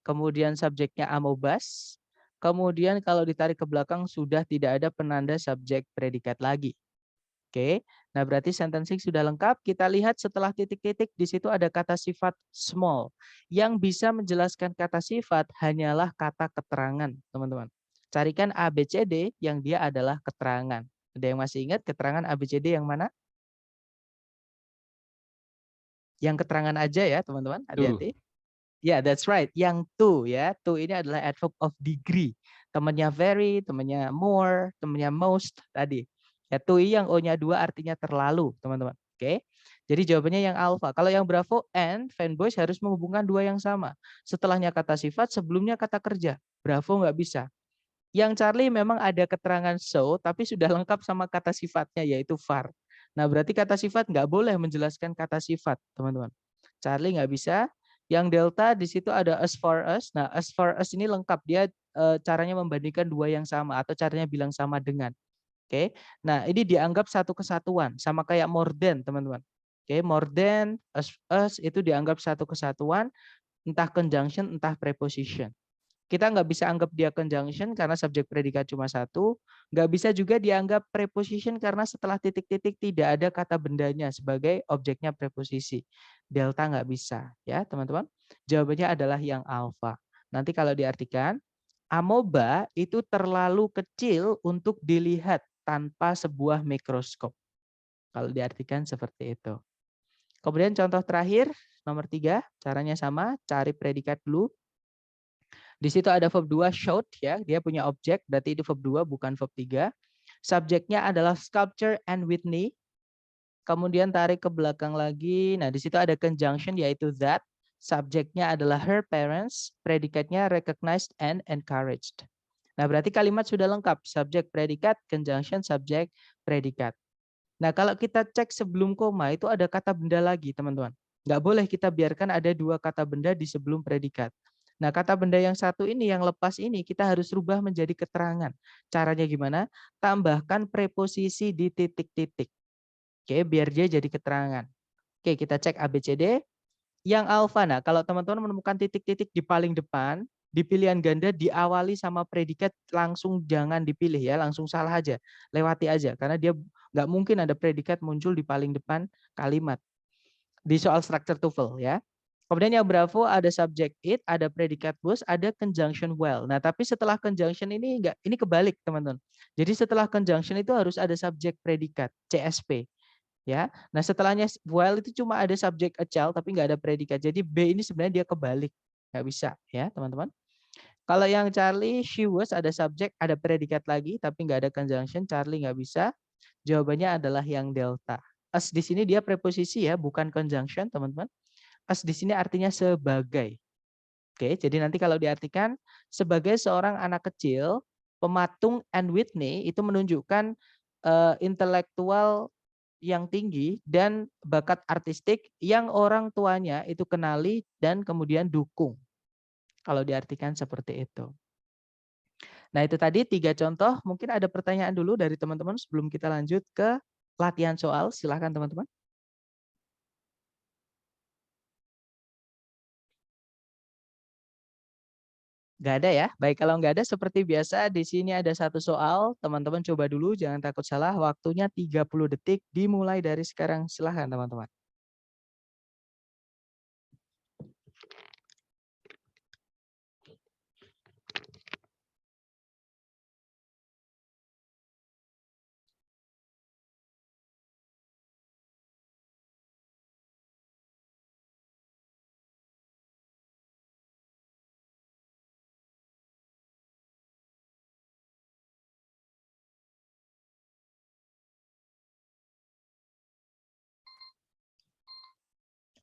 Kemudian subjeknya amobas. Kemudian kalau ditarik ke belakang sudah tidak ada penanda subjek predikat lagi. Oke. Nah, berarti sentencing sudah lengkap. Kita lihat setelah titik-titik di situ ada kata sifat small. Yang bisa menjelaskan kata sifat hanyalah kata keterangan, teman-teman. Carikan ABCD yang dia adalah keterangan. Ada yang masih ingat keterangan ABCD yang mana? Yang keterangan aja ya, teman-teman. Hati-hati. Ya, yeah, that's right. Yang to ya. To ini adalah adverb of degree. Temannya very, temannya more, temannya most tadi. Ya, to yang O-nya 2 artinya terlalu, teman-teman. Oke. Jadi jawabannya yang alpha. Kalau yang bravo and fanboys harus menghubungkan 2 yang sama. Setelahnya kata sifat, sebelumnya kata kerja. Bravo nggak bisa. Yang Charlie memang ada keterangan so, tapi sudah lengkap sama kata sifatnya yaitu far. Nah, berarti kata sifat nggak boleh menjelaskan kata sifat, teman-teman. Charlie nggak bisa. Yang delta di situ ada as far as. Nah, as far as ini lengkap. Dia caranya membandingkan 2 yang sama atau caranya bilang sama dengan. Oke. Nah, ini dianggap satu kesatuan sama kayak more than, teman-teman. Oke, more than, us itu dianggap satu kesatuan, entah conjunction, entah preposition. Kita nggak bisa anggap dia conjunction karena subjek predikat cuma satu. Nggak bisa juga dianggap preposition karena setelah titik-titik tidak ada kata bendanya sebagai objeknya preposisi. Delta nggak bisa, ya teman-teman. Jawabannya adalah yang alpha. Nanti kalau diartikan, amoeba itu terlalu kecil untuk dilihat tanpa sebuah mikroskop. Kalau diartikan seperti itu. Kemudian contoh terakhir, nomor 3, caranya sama, cari predikat dulu. Di situ ada verb 2 showed ya, dia punya objek, berarti itu verb 2 bukan verb 3. Subjeknya adalah sculpture and Whitney. Kemudian tarik ke belakang lagi. Nah, di situ ada conjunction yaitu that. Subjeknya adalah her parents, predikatnya recognized and encouraged. Nah, berarti kalimat sudah lengkap, subjek predikat, conjunction subjek predikat. Nah, kalau kita cek sebelum koma itu ada kata benda lagi, teman-teman. Nggak boleh kita biarkan ada dua kata benda di sebelum predikat. Nah, kata benda yang satu ini, yang lepas ini, kita harus rubah menjadi keterangan. Caranya gimana? Tambahkan preposisi di titik-titik. Oke, biar dia jadi keterangan. Oke, kita cek ABCD. Yang alfa, nah kalau teman-teman menemukan titik-titik di paling depan, di pilihan ganda diawali sama predikat, langsung jangan dipilih ya, langsung salah aja, lewati aja, karena dia nggak mungkin ada predikat muncul di paling depan kalimat di soal structure TOEFL ya. Kemudian yang Bravo ada subject it, ada predikat was, ada conjunction well. Nah tapi setelah conjunction ini kebalik teman-teman. Jadi setelah conjunction itu harus ada subjek predikat CSP. Ya, nah setelahnya while itu cuma ada subjek a child tapi nggak ada predikat. Jadi B ini sebenarnya dia kebalik, nggak bisa ya teman-teman. Kalau yang Charlie, she was ada subjek, ada predikat lagi tapi nggak ada conjunction. Charlie nggak bisa. Jawabannya adalah yang delta. As di sini dia preposisi ya, bukan conjunction teman-teman. As di sini artinya sebagai. Oke, jadi nanti kalau diartikan sebagai seorang anak kecil, pematung and Whitney itu menunjukkan intelektual yang tinggi dan bakat artistik yang orang tuanya itu kenali dan kemudian dukung. Kalau diartikan seperti itu. Nah itu tadi 3 contoh. Mungkin ada pertanyaan dulu dari teman-teman sebelum kita lanjut ke latihan soal. Silahkan teman-teman. Nggak ada ya? Baik, kalau nggak ada seperti biasa di sini ada satu soal. Teman-teman coba dulu, jangan takut salah. Waktunya 30 detik dimulai dari sekarang. Silahkan teman-teman.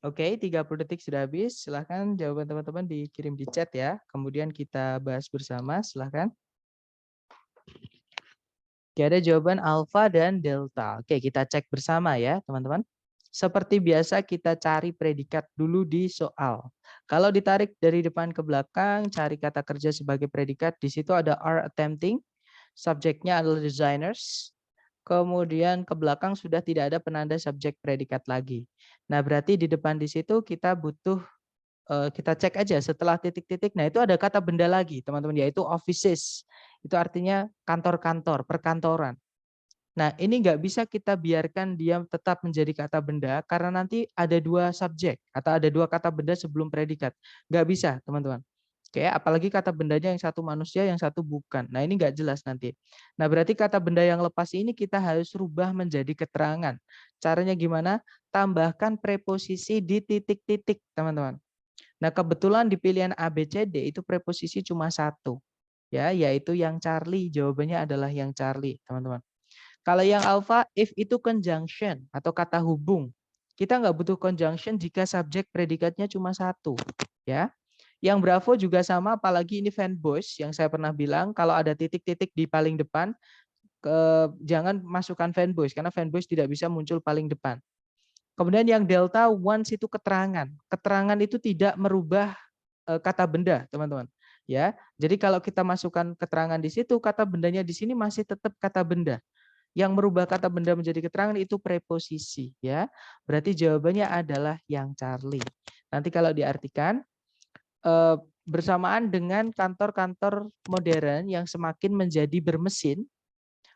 Oke, 30 detik sudah habis. Silahkan jawaban teman-teman dikirim di chat ya. Kemudian kita bahas bersama. Silahkan. Oke, ada jawaban alfa dan delta. Oke, kita cek bersama ya, teman-teman. Seperti biasa kita cari predikat dulu di soal. Kalau ditarik dari depan ke belakang, cari kata kerja sebagai predikat. Di situ ada are attempting. Subjeknya adalah designers. Kemudian ke belakang sudah tidak ada penanda subjek predikat lagi. Nah, berarti di depan di situ kita butuh kita cek aja setelah titik-titik. Nah, itu ada kata benda lagi, teman-teman, yaitu offices. Itu artinya kantor-kantor, perkantoran. Nah, ini nggak bisa kita biarkan dia tetap menjadi kata benda karena nanti ada dua subjek atau ada dua kata benda sebelum predikat. Nggak bisa, teman-teman. Oke, apalagi kata bendanya yang satu manusia, yang satu bukan. Nah, ini nggak jelas nanti. Nah, berarti kata benda yang lepas ini kita harus rubah menjadi keterangan. Caranya gimana? Tambahkan preposisi di titik-titik, teman-teman. Nah, kebetulan di pilihan A, B, C, D itu preposisi cuma satu. Ya, yaitu yang Charlie. Jawabannya adalah yang Charlie, teman-teman. Kalau yang alpha, if itu conjunction atau kata hubung. Kita nggak butuh conjunction jika subjek predikatnya cuma satu. Ya. Yang Bravo juga sama, apalagi ini fanboys yang saya pernah bilang, kalau ada titik-titik di paling depan, jangan masukkan fanboys, karena fanboys tidak bisa muncul paling depan. Kemudian yang delta, once itu keterangan. Keterangan itu tidak merubah kata benda, teman-teman. Ya, jadi kalau kita masukkan keterangan di situ, kata bendanya di sini masih tetap kata benda. Yang merubah kata benda menjadi keterangan itu preposisi, ya. Berarti jawabannya adalah yang Charlie. Nanti kalau diartikan bersamaan dengan kantor-kantor modern yang semakin menjadi bermesin,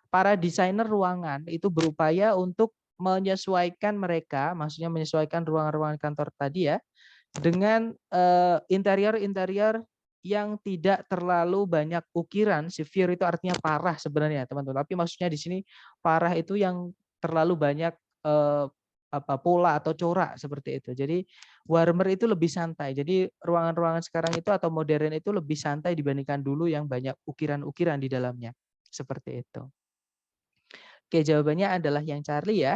para desainer ruangan itu berupaya untuk menyesuaikan mereka, maksudnya menyesuaikan ruangan-ruangan kantor tadi ya, dengan interior-interior yang tidak terlalu banyak ukiran. Severe itu artinya parah sebenarnya, teman-teman. Tapi maksudnya di sini parah itu yang terlalu banyak pola atau corak seperti itu. Jadi warmer itu lebih santai. Jadi ruangan-ruangan sekarang itu atau modern itu lebih santai dibandingkan dulu yang banyak ukiran-ukiran di dalamnya. Seperti itu. Oke, jawabannya adalah yang Charlie ya.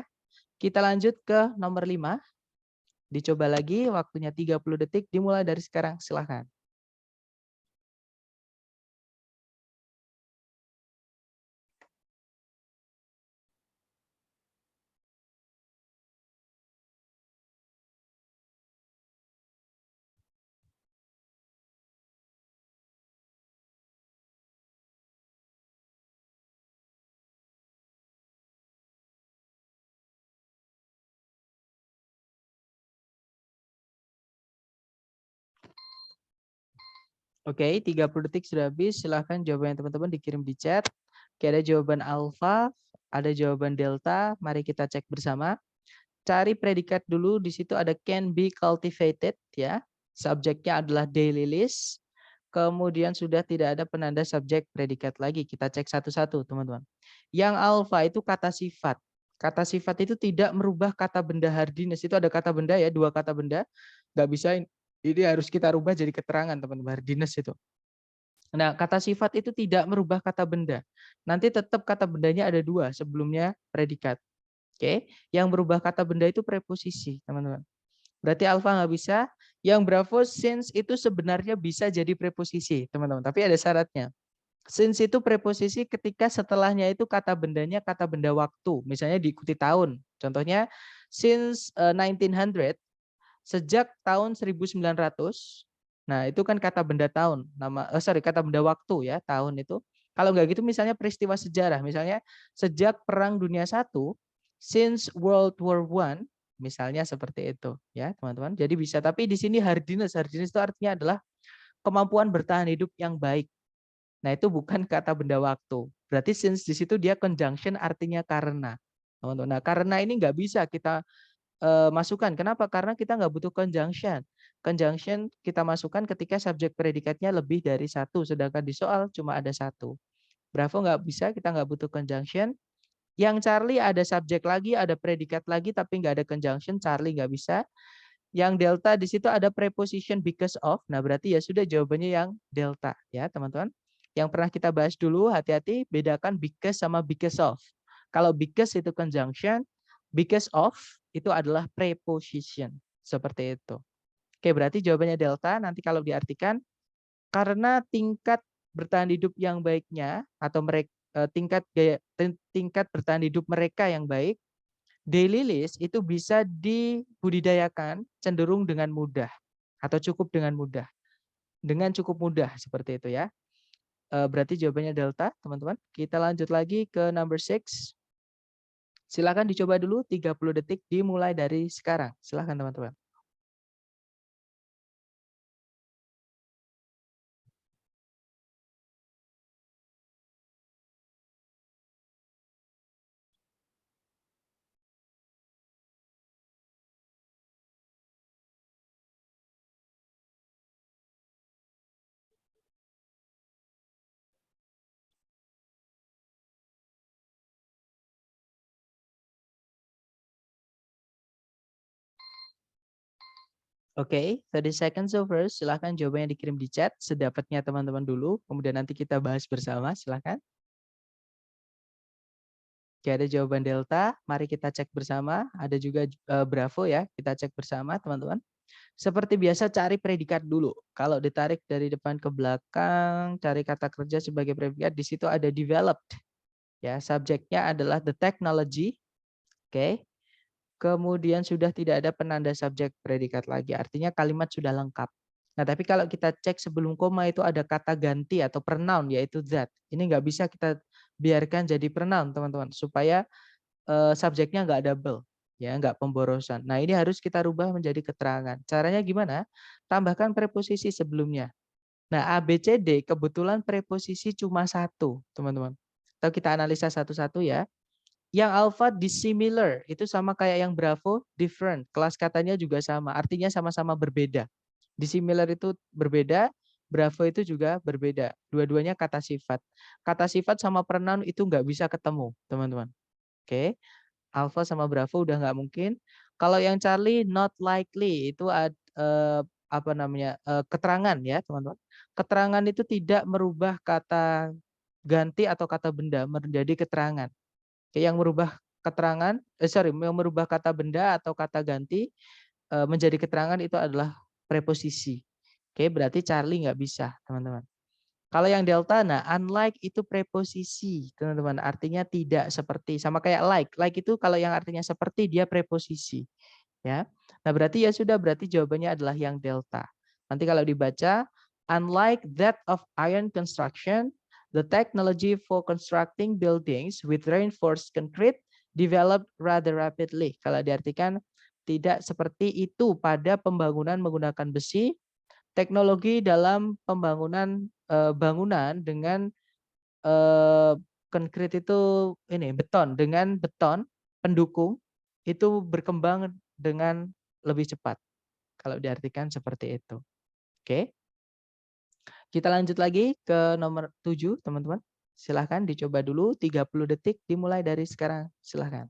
Kita lanjut ke nomor 5. Dicoba lagi, waktunya 30 detik, dimulai dari sekarang, silahkan. Oke, 30 detik sudah habis. Silahkan jawaban teman-teman dikirim di chat. Oke, ada jawaban alfa, ada jawaban delta. Mari kita cek bersama. Cari predikat dulu. Di situ ada can be cultivated, ya. Subjeknya adalah daily list. Kemudian sudah tidak ada penanda subjek predikat lagi. Kita cek satu-satu, teman-teman. Yang alfa itu kata sifat. Kata sifat itu tidak merubah kata benda hardiness. Itu ada kata benda ya, 2 kata benda. Nggak bisa, ini harus kita rubah jadi keterangan, teman-teman. Hardiness itu. Nah, kata sifat itu tidak merubah kata benda. Nanti tetap kata bendanya ada 2, sebelumnya predikat. Oke, yang berubah kata benda itu preposisi, teman-teman. Berarti alfa nggak bisa. Yang bravo since itu sebenarnya bisa jadi preposisi, teman-teman. Tapi ada syaratnya. Since itu preposisi ketika setelahnya itu kata bendanya kata benda waktu. Misalnya diikuti tahun. Contohnya, since 1900, sejak tahun 1900. Nah, itu kan kata benda tahun. Kata benda waktu ya, tahun itu. Kalau nggak gitu misalnya peristiwa sejarah. Misalnya sejak Perang Dunia I, since World War I, misalnya seperti itu ya, teman-teman. Jadi bisa, tapi di sini hardiness. Hardiness itu artinya adalah kemampuan bertahan hidup yang baik. Nah, itu bukan kata benda waktu. Berarti since di situ dia conjunction artinya karena. Teman-teman. Nah, karena ini nggak bisa kita masukkan. Kenapa? Karena kita nggak butuh conjunction. Conjunction kita masukkan ketika subjek predikatnya lebih dari 1, sedangkan di soal cuma ada 1. Bravo nggak bisa, kita nggak butuh conjunction. Yang Charlie ada subjek lagi, ada predikat lagi, tapi nggak ada conjunction, Charlie nggak bisa. Yang delta di situ ada preposition because of. Nah, berarti ya sudah jawabannya yang delta ya, teman-teman. Yang pernah kita bahas dulu, hati-hati bedakan because sama because of. Kalau because itu conjunction, because of itu adalah preposition. Seperti itu. Oke, berarti jawabannya delta. Nanti kalau diartikan, karena tingkat bertahan hidup yang baiknya, atau tingkat bertahan hidup mereka yang baik, daily list itu bisa dibudidayakan cenderung dengan mudah atau cukup dengan mudah. Dengan cukup mudah seperti itu ya. Berarti jawabannya delta, teman-teman. Kita lanjut lagi ke number 6. Silakan dicoba dulu 30 detik dimulai dari sekarang. Silakan teman-teman. Oke, 30 seconds over. Silahkan jawabannya dikirim di chat sedapatnya teman-teman dulu. Kemudian nanti kita bahas bersama. Silahkan. Oke, ada jawaban delta. Mari kita cek bersama. Ada juga bravo ya. Kita cek bersama teman-teman. Seperti biasa cari predikat dulu. Kalau ditarik dari depan ke belakang, cari kata kerja sebagai predikat. Di situ ada developed. Ya, subjeknya adalah the technology. Oke. Kemudian sudah tidak ada penanda subjek predikat lagi. Artinya kalimat sudah lengkap. Nah, tapi kalau kita cek sebelum koma itu ada kata ganti atau pronoun yaitu that. Ini nggak bisa kita biarkan jadi pronoun teman-teman supaya subjeknya nggak double, ya nggak pemborosan. Nah ini harus kita rubah menjadi keterangan. Caranya gimana? Tambahkan preposisi sebelumnya. Nah A, B, C, D kebetulan preposisi cuma satu teman-teman. Atau kita analisa satu-satu ya. Yang alpha dissimilar itu sama kayak yang bravo different. Kelas katanya juga sama, artinya sama-sama berbeda. Dissimilar itu berbeda, bravo itu juga berbeda. Dua-duanya kata sifat. Kata sifat sama pronoun itu nggak bisa ketemu, teman-teman. Oke, alpha sama bravo udah nggak mungkin. Kalau yang Charlie not likely itu apa namanya keterangan ya, teman-teman. Keterangan itu tidak merubah kata ganti atau kata benda menjadi keterangan. Yang merubah keterangan, yang merubah kata benda atau kata ganti menjadi keterangan itu adalah preposisi. Oke, berarti Charlie nggak bisa, teman-teman. Kalau yang delta, nah unlike itu preposisi, teman-teman. Artinya tidak seperti, sama kayak like. Like itu kalau yang artinya seperti dia preposisi, ya. Nah berarti ya sudah, berarti jawabannya adalah yang delta. Nanti kalau dibaca, unlike that of iron construction, the technology for constructing buildings with reinforced concrete developed rather rapidly. Kalau diartikan tidak seperti itu pada pembangunan menggunakan besi, teknologi dalam pembangunan bangunan dengan konkrit itu ini beton, dengan beton pendukung itu berkembang dengan lebih cepat. Kalau diartikan seperti itu. Oke. Kita lanjut lagi ke nomor 7, teman-teman. Silahkan dicoba dulu 30 detik dimulai dari sekarang. Silahkan.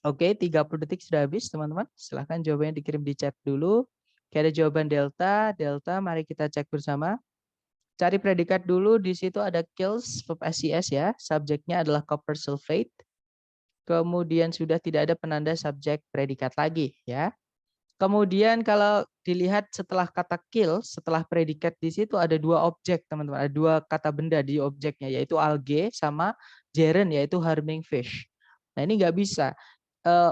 Oke, 30 detik sudah habis, teman-teman. Silahkan jawabannya dikirim di chat dulu. Oke, ada jawaban delta. Delta, mari kita cek bersama. Cari predikat dulu, di situ ada kills, verb SES ya. Subjeknya adalah copper sulfate. Kemudian sudah tidak ada penanda subjek predikat lagi ya. Kemudian kalau dilihat setelah kata kill, setelah predikat di situ ada dua objek, teman-teman. Ada dua kata benda di objeknya, yaitu algae sama gerund, yaitu harming fish. Nah ini nggak bisa.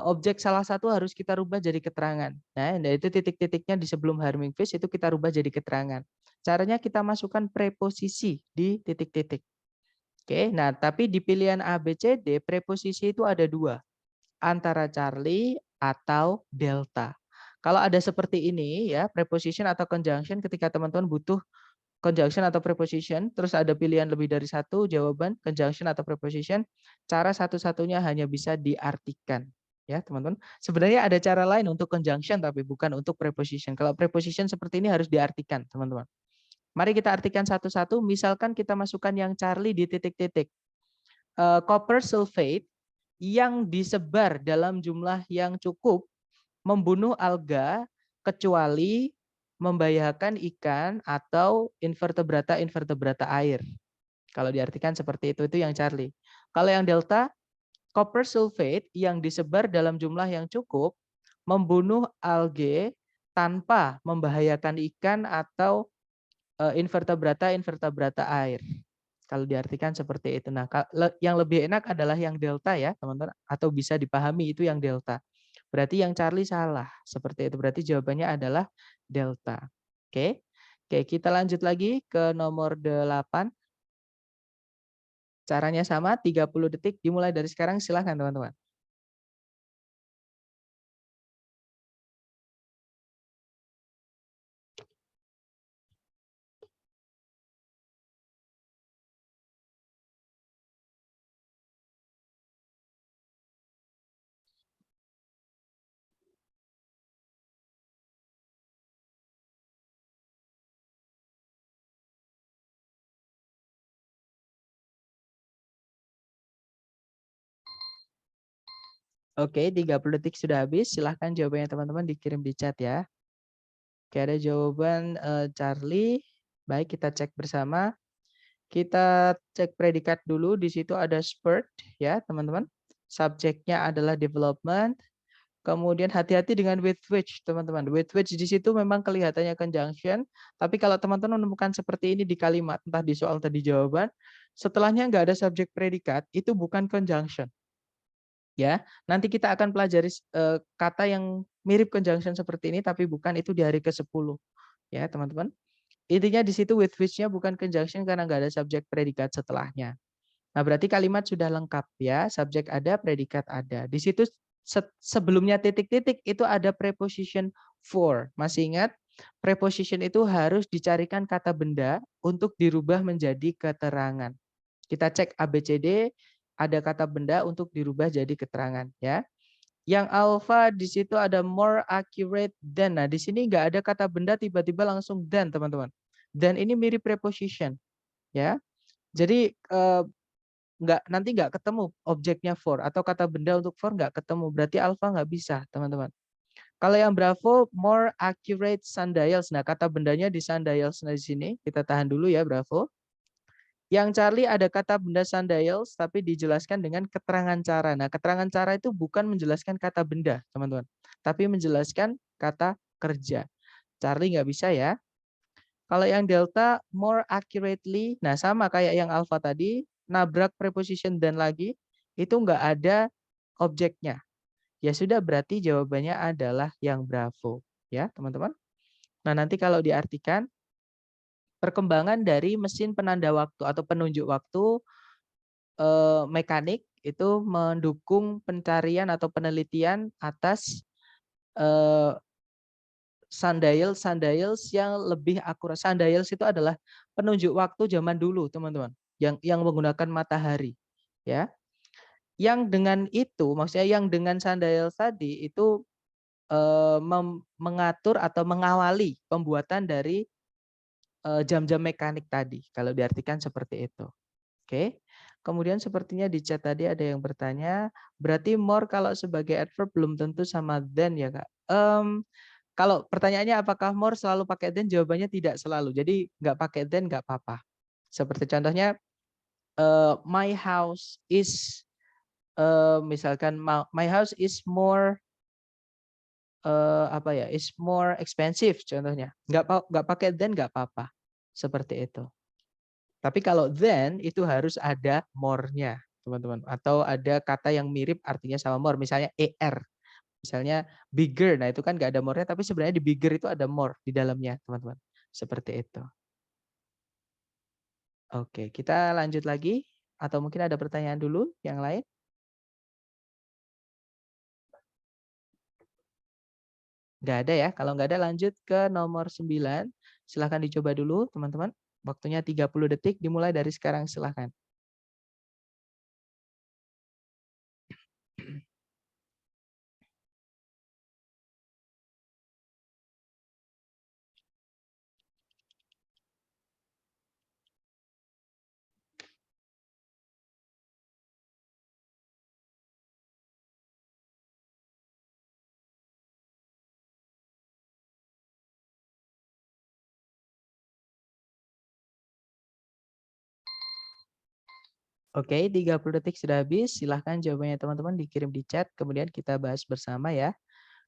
Objek salah satu harus kita rubah jadi keterangan. Nah itu titik-titiknya di sebelum harming fish itu kita rubah jadi keterangan. Caranya kita masukkan preposisi di titik-titik. Oke, nah tapi di pilihan A, B, C, D, preposisi itu ada dua. Antara Charlie atau Delta. Kalau ada seperti ini ya, preposition atau conjunction ketika teman-teman butuh conjunction atau preposition, terus ada pilihan lebih dari satu jawaban, conjunction atau preposition, cara satu-satunya hanya bisa diartikan. Ya teman-teman, sebenarnya ada cara lain untuk conjunction tapi bukan untuk preposition. Kalau preposition seperti ini harus diartikan, teman-teman. Mari kita artikan satu-satu. Misalkan kita masukkan yang Charlie di titik-titik. Copper sulfate yang disebar dalam jumlah yang cukup membunuh alga kecuali membahayakan ikan atau invertebrata air. Kalau diartikan seperti itu yang Charlie. Kalau yang delta, copper sulfate yang disebar dalam jumlah yang cukup membunuh algae tanpa membahayakan ikan atau invertebrata air. Kalau diartikan seperti itu. Nah, yang lebih enak adalah yang delta ya, teman-teman, atau bisa dipahami itu yang delta. Berarti yang Charlie salah. Seperti itu. Berarti jawabannya adalah delta. Oke. Oke, kita lanjut lagi ke nomor 8. Caranya sama, 30 detik dimulai dari sekarang. Silahkan teman-teman. Oke, 30 detik sudah habis. Silahkan jawabannya teman-teman dikirim di chat ya. Oke, ada jawaban Charlie. Baik, kita cek bersama. Kita cek predikat dulu, di situ ada spurt ya teman-teman. Subjeknya adalah development. Kemudian hati-hati dengan with which, teman-teman. With which di situ memang kelihatannya conjunction, tapi kalau teman-teman menemukan seperti ini di kalimat, entah di soal atau di jawaban, setelahnya nggak ada subjek predikat, itu bukan conjunction. Ya, nanti kita akan pelajari kata yang mirip conjunction seperti ini, tapi bukan itu di hari ke-10. Ya, teman-teman. Intinya di situ with which-nya bukan conjunction karena nggak ada subjek predikat setelahnya. Nah, berarti kalimat sudah lengkap ya, subjek ada, predikat ada. Di situ sebelumnya titik-titik itu ada preposition for. Masih ingat? Preposition itu harus dicarikan kata benda untuk dirubah menjadi keterangan. Kita cek ABCD, ada kata benda untuk dirubah jadi keterangan ya. Yang alpha di situ ada more accurate than. Nah, di sini nggak ada kata benda tiba-tiba langsung than, teman-teman. Dan ini mirip preposition ya. Jadi nanti nggak ketemu objeknya for atau kata benda untuk for nggak ketemu, berarti alpha nggak bisa teman-teman. Kalau yang Bravo more accurate sundials, nah kata bendanya di sundials, nah di sini kita tahan dulu ya Bravo. Yang Charlie ada kata benda sundials tapi dijelaskan dengan keterangan cara. Nah keterangan cara itu bukan menjelaskan kata benda teman-teman, tapi menjelaskan kata kerja. Charlie nggak bisa ya. Kalau yang delta more accurately, nah sama kayak yang alpha tadi, nabrak preposition dan lagi, itu nggak ada objeknya. Ya sudah berarti jawabannya adalah yang Bravo. Ya teman-teman. Nah nanti kalau diartikan, perkembangan dari mesin penanda waktu atau penunjuk waktu mekanik itu mendukung pencarian atau penelitian atas sundials yang lebih akurat. Sundials itu adalah penunjuk waktu zaman dulu, teman-teman, yang menggunakan matahari, ya. Yang dengan itu, maksudnya yang dengan sundials tadi itu mengatur atau mengawali pembuatan dari jam-jam mekanik tadi, kalau diartikan seperti itu. Oke. Kemudian sepertinya di chat tadi ada yang bertanya, berarti more kalau sebagai adverb belum tentu sama than ya, Kak? Kalau pertanyaannya apakah more selalu pakai then, jawabannya tidak selalu. Jadi nggak pakai then nggak apa-apa. Seperti contohnya my house is misalkan my house is more apa ya, is more expensive contohnya. Nggak pakai then nggak apa-apa. Seperti itu. Tapi kalau then itu harus ada more-nya, teman-teman. Atau ada kata yang mirip artinya sama more, misalnya er. Misalnya bigger, nah itu kan nggak ada more-nya, tapi sebenarnya di bigger itu ada more di dalamnya, teman-teman. Seperti itu. Oke, kita lanjut lagi. Atau mungkin ada pertanyaan dulu yang lain? Nggak ada ya. Kalau nggak ada lanjut ke nomor 9. Silahkan dicoba dulu, teman-teman. Waktunya 30 detik, dimulai dari sekarang, silahkan. Oke, 30 detik sudah habis. Silahkan jawabannya teman-teman dikirim di chat, kemudian kita bahas bersama ya.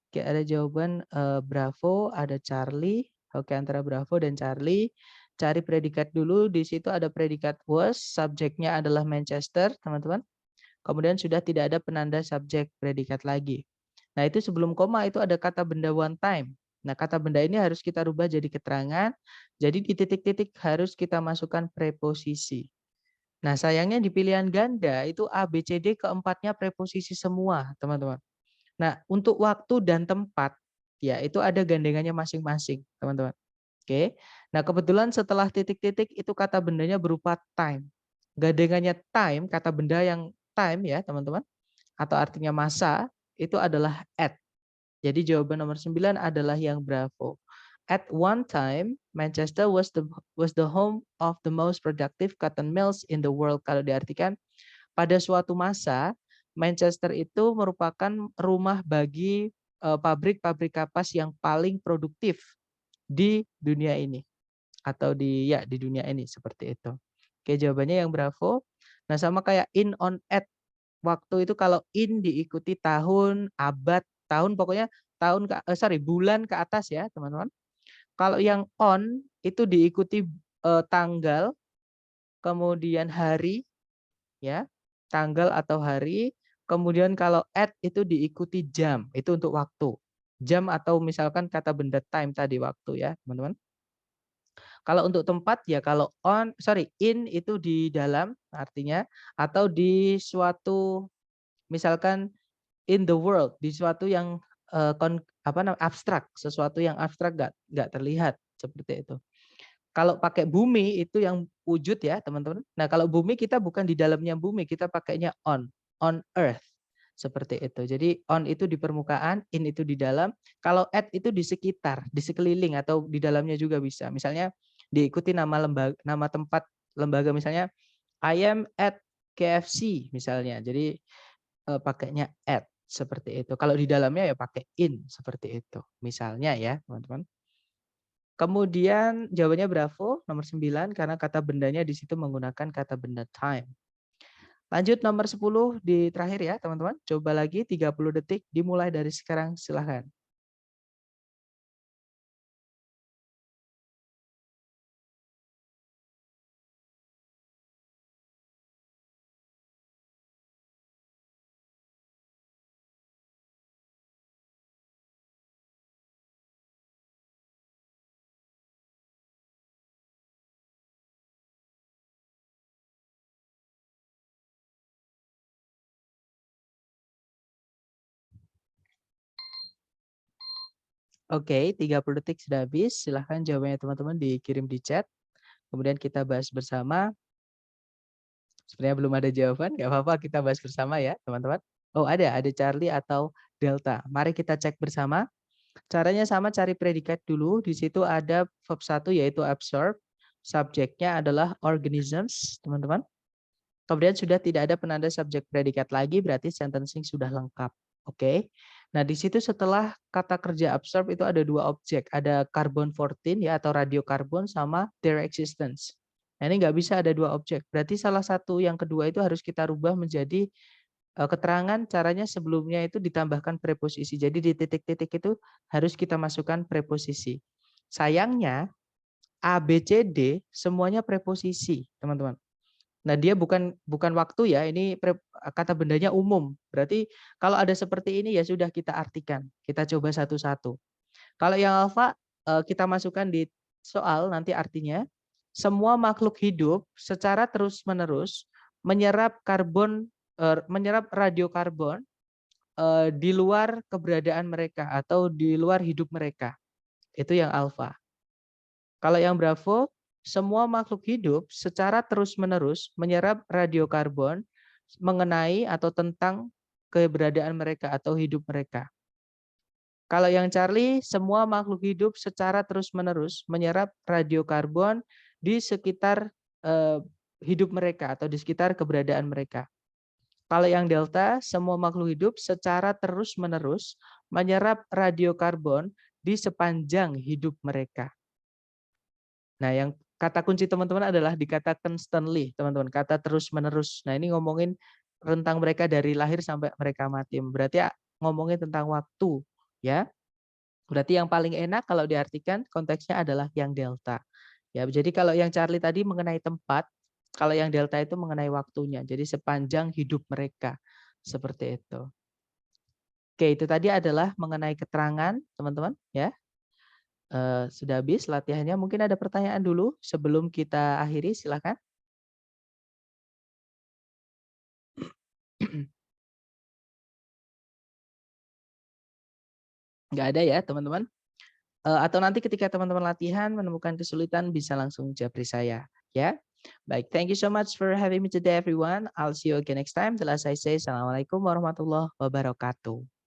Oke, ada jawaban Bravo, ada Charlie. Oke, antara Bravo dan Charlie. Cari predikat dulu, di situ ada predikat was, subjeknya adalah Manchester, teman-teman. Kemudian sudah tidak ada penanda subjek predikat lagi. Nah, itu sebelum koma itu ada kata benda one time. Nah, kata benda ini harus kita rubah jadi keterangan. Jadi di titik-titik harus kita masukkan preposisi. Nah, sayangnya di pilihan ganda itu A, B, C, D keempatnya preposisi semua, teman-teman. Nah, untuk waktu dan tempat, ya itu ada gandengannya masing-masing, teman-teman. Oke. Nah, kebetulan setelah titik-titik itu kata bendanya berupa time. Gandengannya time, kata benda yang time ya, teman-teman, atau artinya masa, itu adalah at. Jadi jawaban nomor 9 adalah yang Bravo. At one time, Manchester was the home of the most productive cotton mills in the world. Kalau diartikan, pada suatu masa, Manchester itu merupakan rumah bagi pabrik-pabrik kapas yang paling produktif di dunia ini atau di dunia ini seperti itu. Oke, jawabannya yang Bravo. Nah, sama kayak in, on, at. Waktu itu kalau in diikuti tahun, abad, tahun, pokoknya tahun bulan ke atas ya, teman-teman. Kalau yang on itu diikuti tanggal, kemudian hari ya, tanggal atau hari. Kemudian kalau at itu diikuti jam, itu untuk waktu. Jam atau misalkan kata benda time tadi, waktu ya, teman-teman. Kalau untuk tempat ya kalau in itu di dalam artinya, atau di suatu misalkan in the world, di suatu yang abstrak, sesuatu yang abstrak nggak terlihat seperti itu. Kalau pakai bumi itu yang wujud ya teman-teman. Nah kalau bumi kita bukan di dalamnya bumi, kita pakainya on earth seperti itu. Jadi on itu di permukaan, in itu di dalam. Kalau at itu di sekitar, di sekeliling atau di dalamnya juga bisa. Misalnya diikuti nama lembaga, nama tempat lembaga misalnya I am at KFC misalnya. Jadi pakainya at seperti itu. Kalau di dalamnya ya pakai in seperti itu. Misalnya ya, teman-teman. Kemudian jawabannya Bravo nomor 9 karena kata bendanya di situ menggunakan kata benda time. Lanjut nomor 10 di terakhir ya, teman-teman. Coba lagi 30 detik dimulai dari sekarang, silahkan. Oke, 30 detik sudah habis. Silahkan jawabannya teman-teman dikirim di chat. Kemudian kita bahas bersama. Sebenarnya belum ada jawaban, nggak apa-apa kita bahas bersama ya teman-teman. Oh ada Charlie atau Delta. Mari kita cek bersama. Caranya sama, cari predikat dulu. Di situ ada verb 1 yaitu absorb. Subjeknya adalah organisms, teman-teman. Kemudian sudah tidak ada penanda subjek predikat lagi, berarti sentencing sudah lengkap. Oke. Nah, di situ setelah kata kerja absorb itu ada dua objek, ada carbon 14 ya atau radiokarbon sama their existence. Nah, ini nggak bisa ada dua objek. Berarti salah satu yang kedua itu harus kita rubah menjadi keterangan. Caranya sebelumnya itu ditambahkan preposisi. Jadi di titik-titik itu harus kita masukkan preposisi. Sayangnya A, B, C, D semuanya preposisi, teman-teman. Nah, dia bukan waktu ya, ini kata bendanya umum. Berarti kalau ada seperti ini ya sudah kita artikan. Kita coba satu-satu. Kalau yang alfa kita masukkan di soal nanti artinya semua makhluk hidup secara terus-menerus menyerap menyerap radiokarbon di luar keberadaan mereka atau di luar hidup mereka. Itu yang alfa. Kalau yang Bravo, semua makhluk hidup secara terus-menerus menyerap radiokarbon mengenai atau tentang keberadaan mereka atau hidup mereka. Kalau yang Charlie, semua makhluk hidup secara terus-menerus menyerap radiokarbon di sekitar hidup mereka atau di sekitar keberadaan mereka. Kalau yang Delta, semua makhluk hidup secara terus-menerus menyerap radiokarbon di sepanjang hidup mereka. Nah, yang kata kunci teman-teman adalah dikata constantly, teman-teman, kata terus-menerus. Nah, ini ngomongin rentang mereka dari lahir sampai mereka mati. Berarti ngomongin tentang waktu, ya. Berarti yang paling enak kalau diartikan konteksnya adalah yang delta. Ya, jadi kalau yang Charlie tadi mengenai tempat, kalau yang delta itu mengenai waktunya. Jadi sepanjang hidup mereka. Seperti itu. Oke, itu tadi adalah mengenai keterangan, teman-teman, ya. Sudah habis latihannya. Mungkin ada pertanyaan dulu sebelum kita akhiri, silakan. Nggak ada ya, teman-teman. Atau nanti ketika teman-teman latihan menemukan kesulitan bisa langsung japri saya, ya. Baik, thank you so much for having me today, everyone. I'll see you again next time. Till as I say, assalamualaikum warahmatullahi wabarakatuh.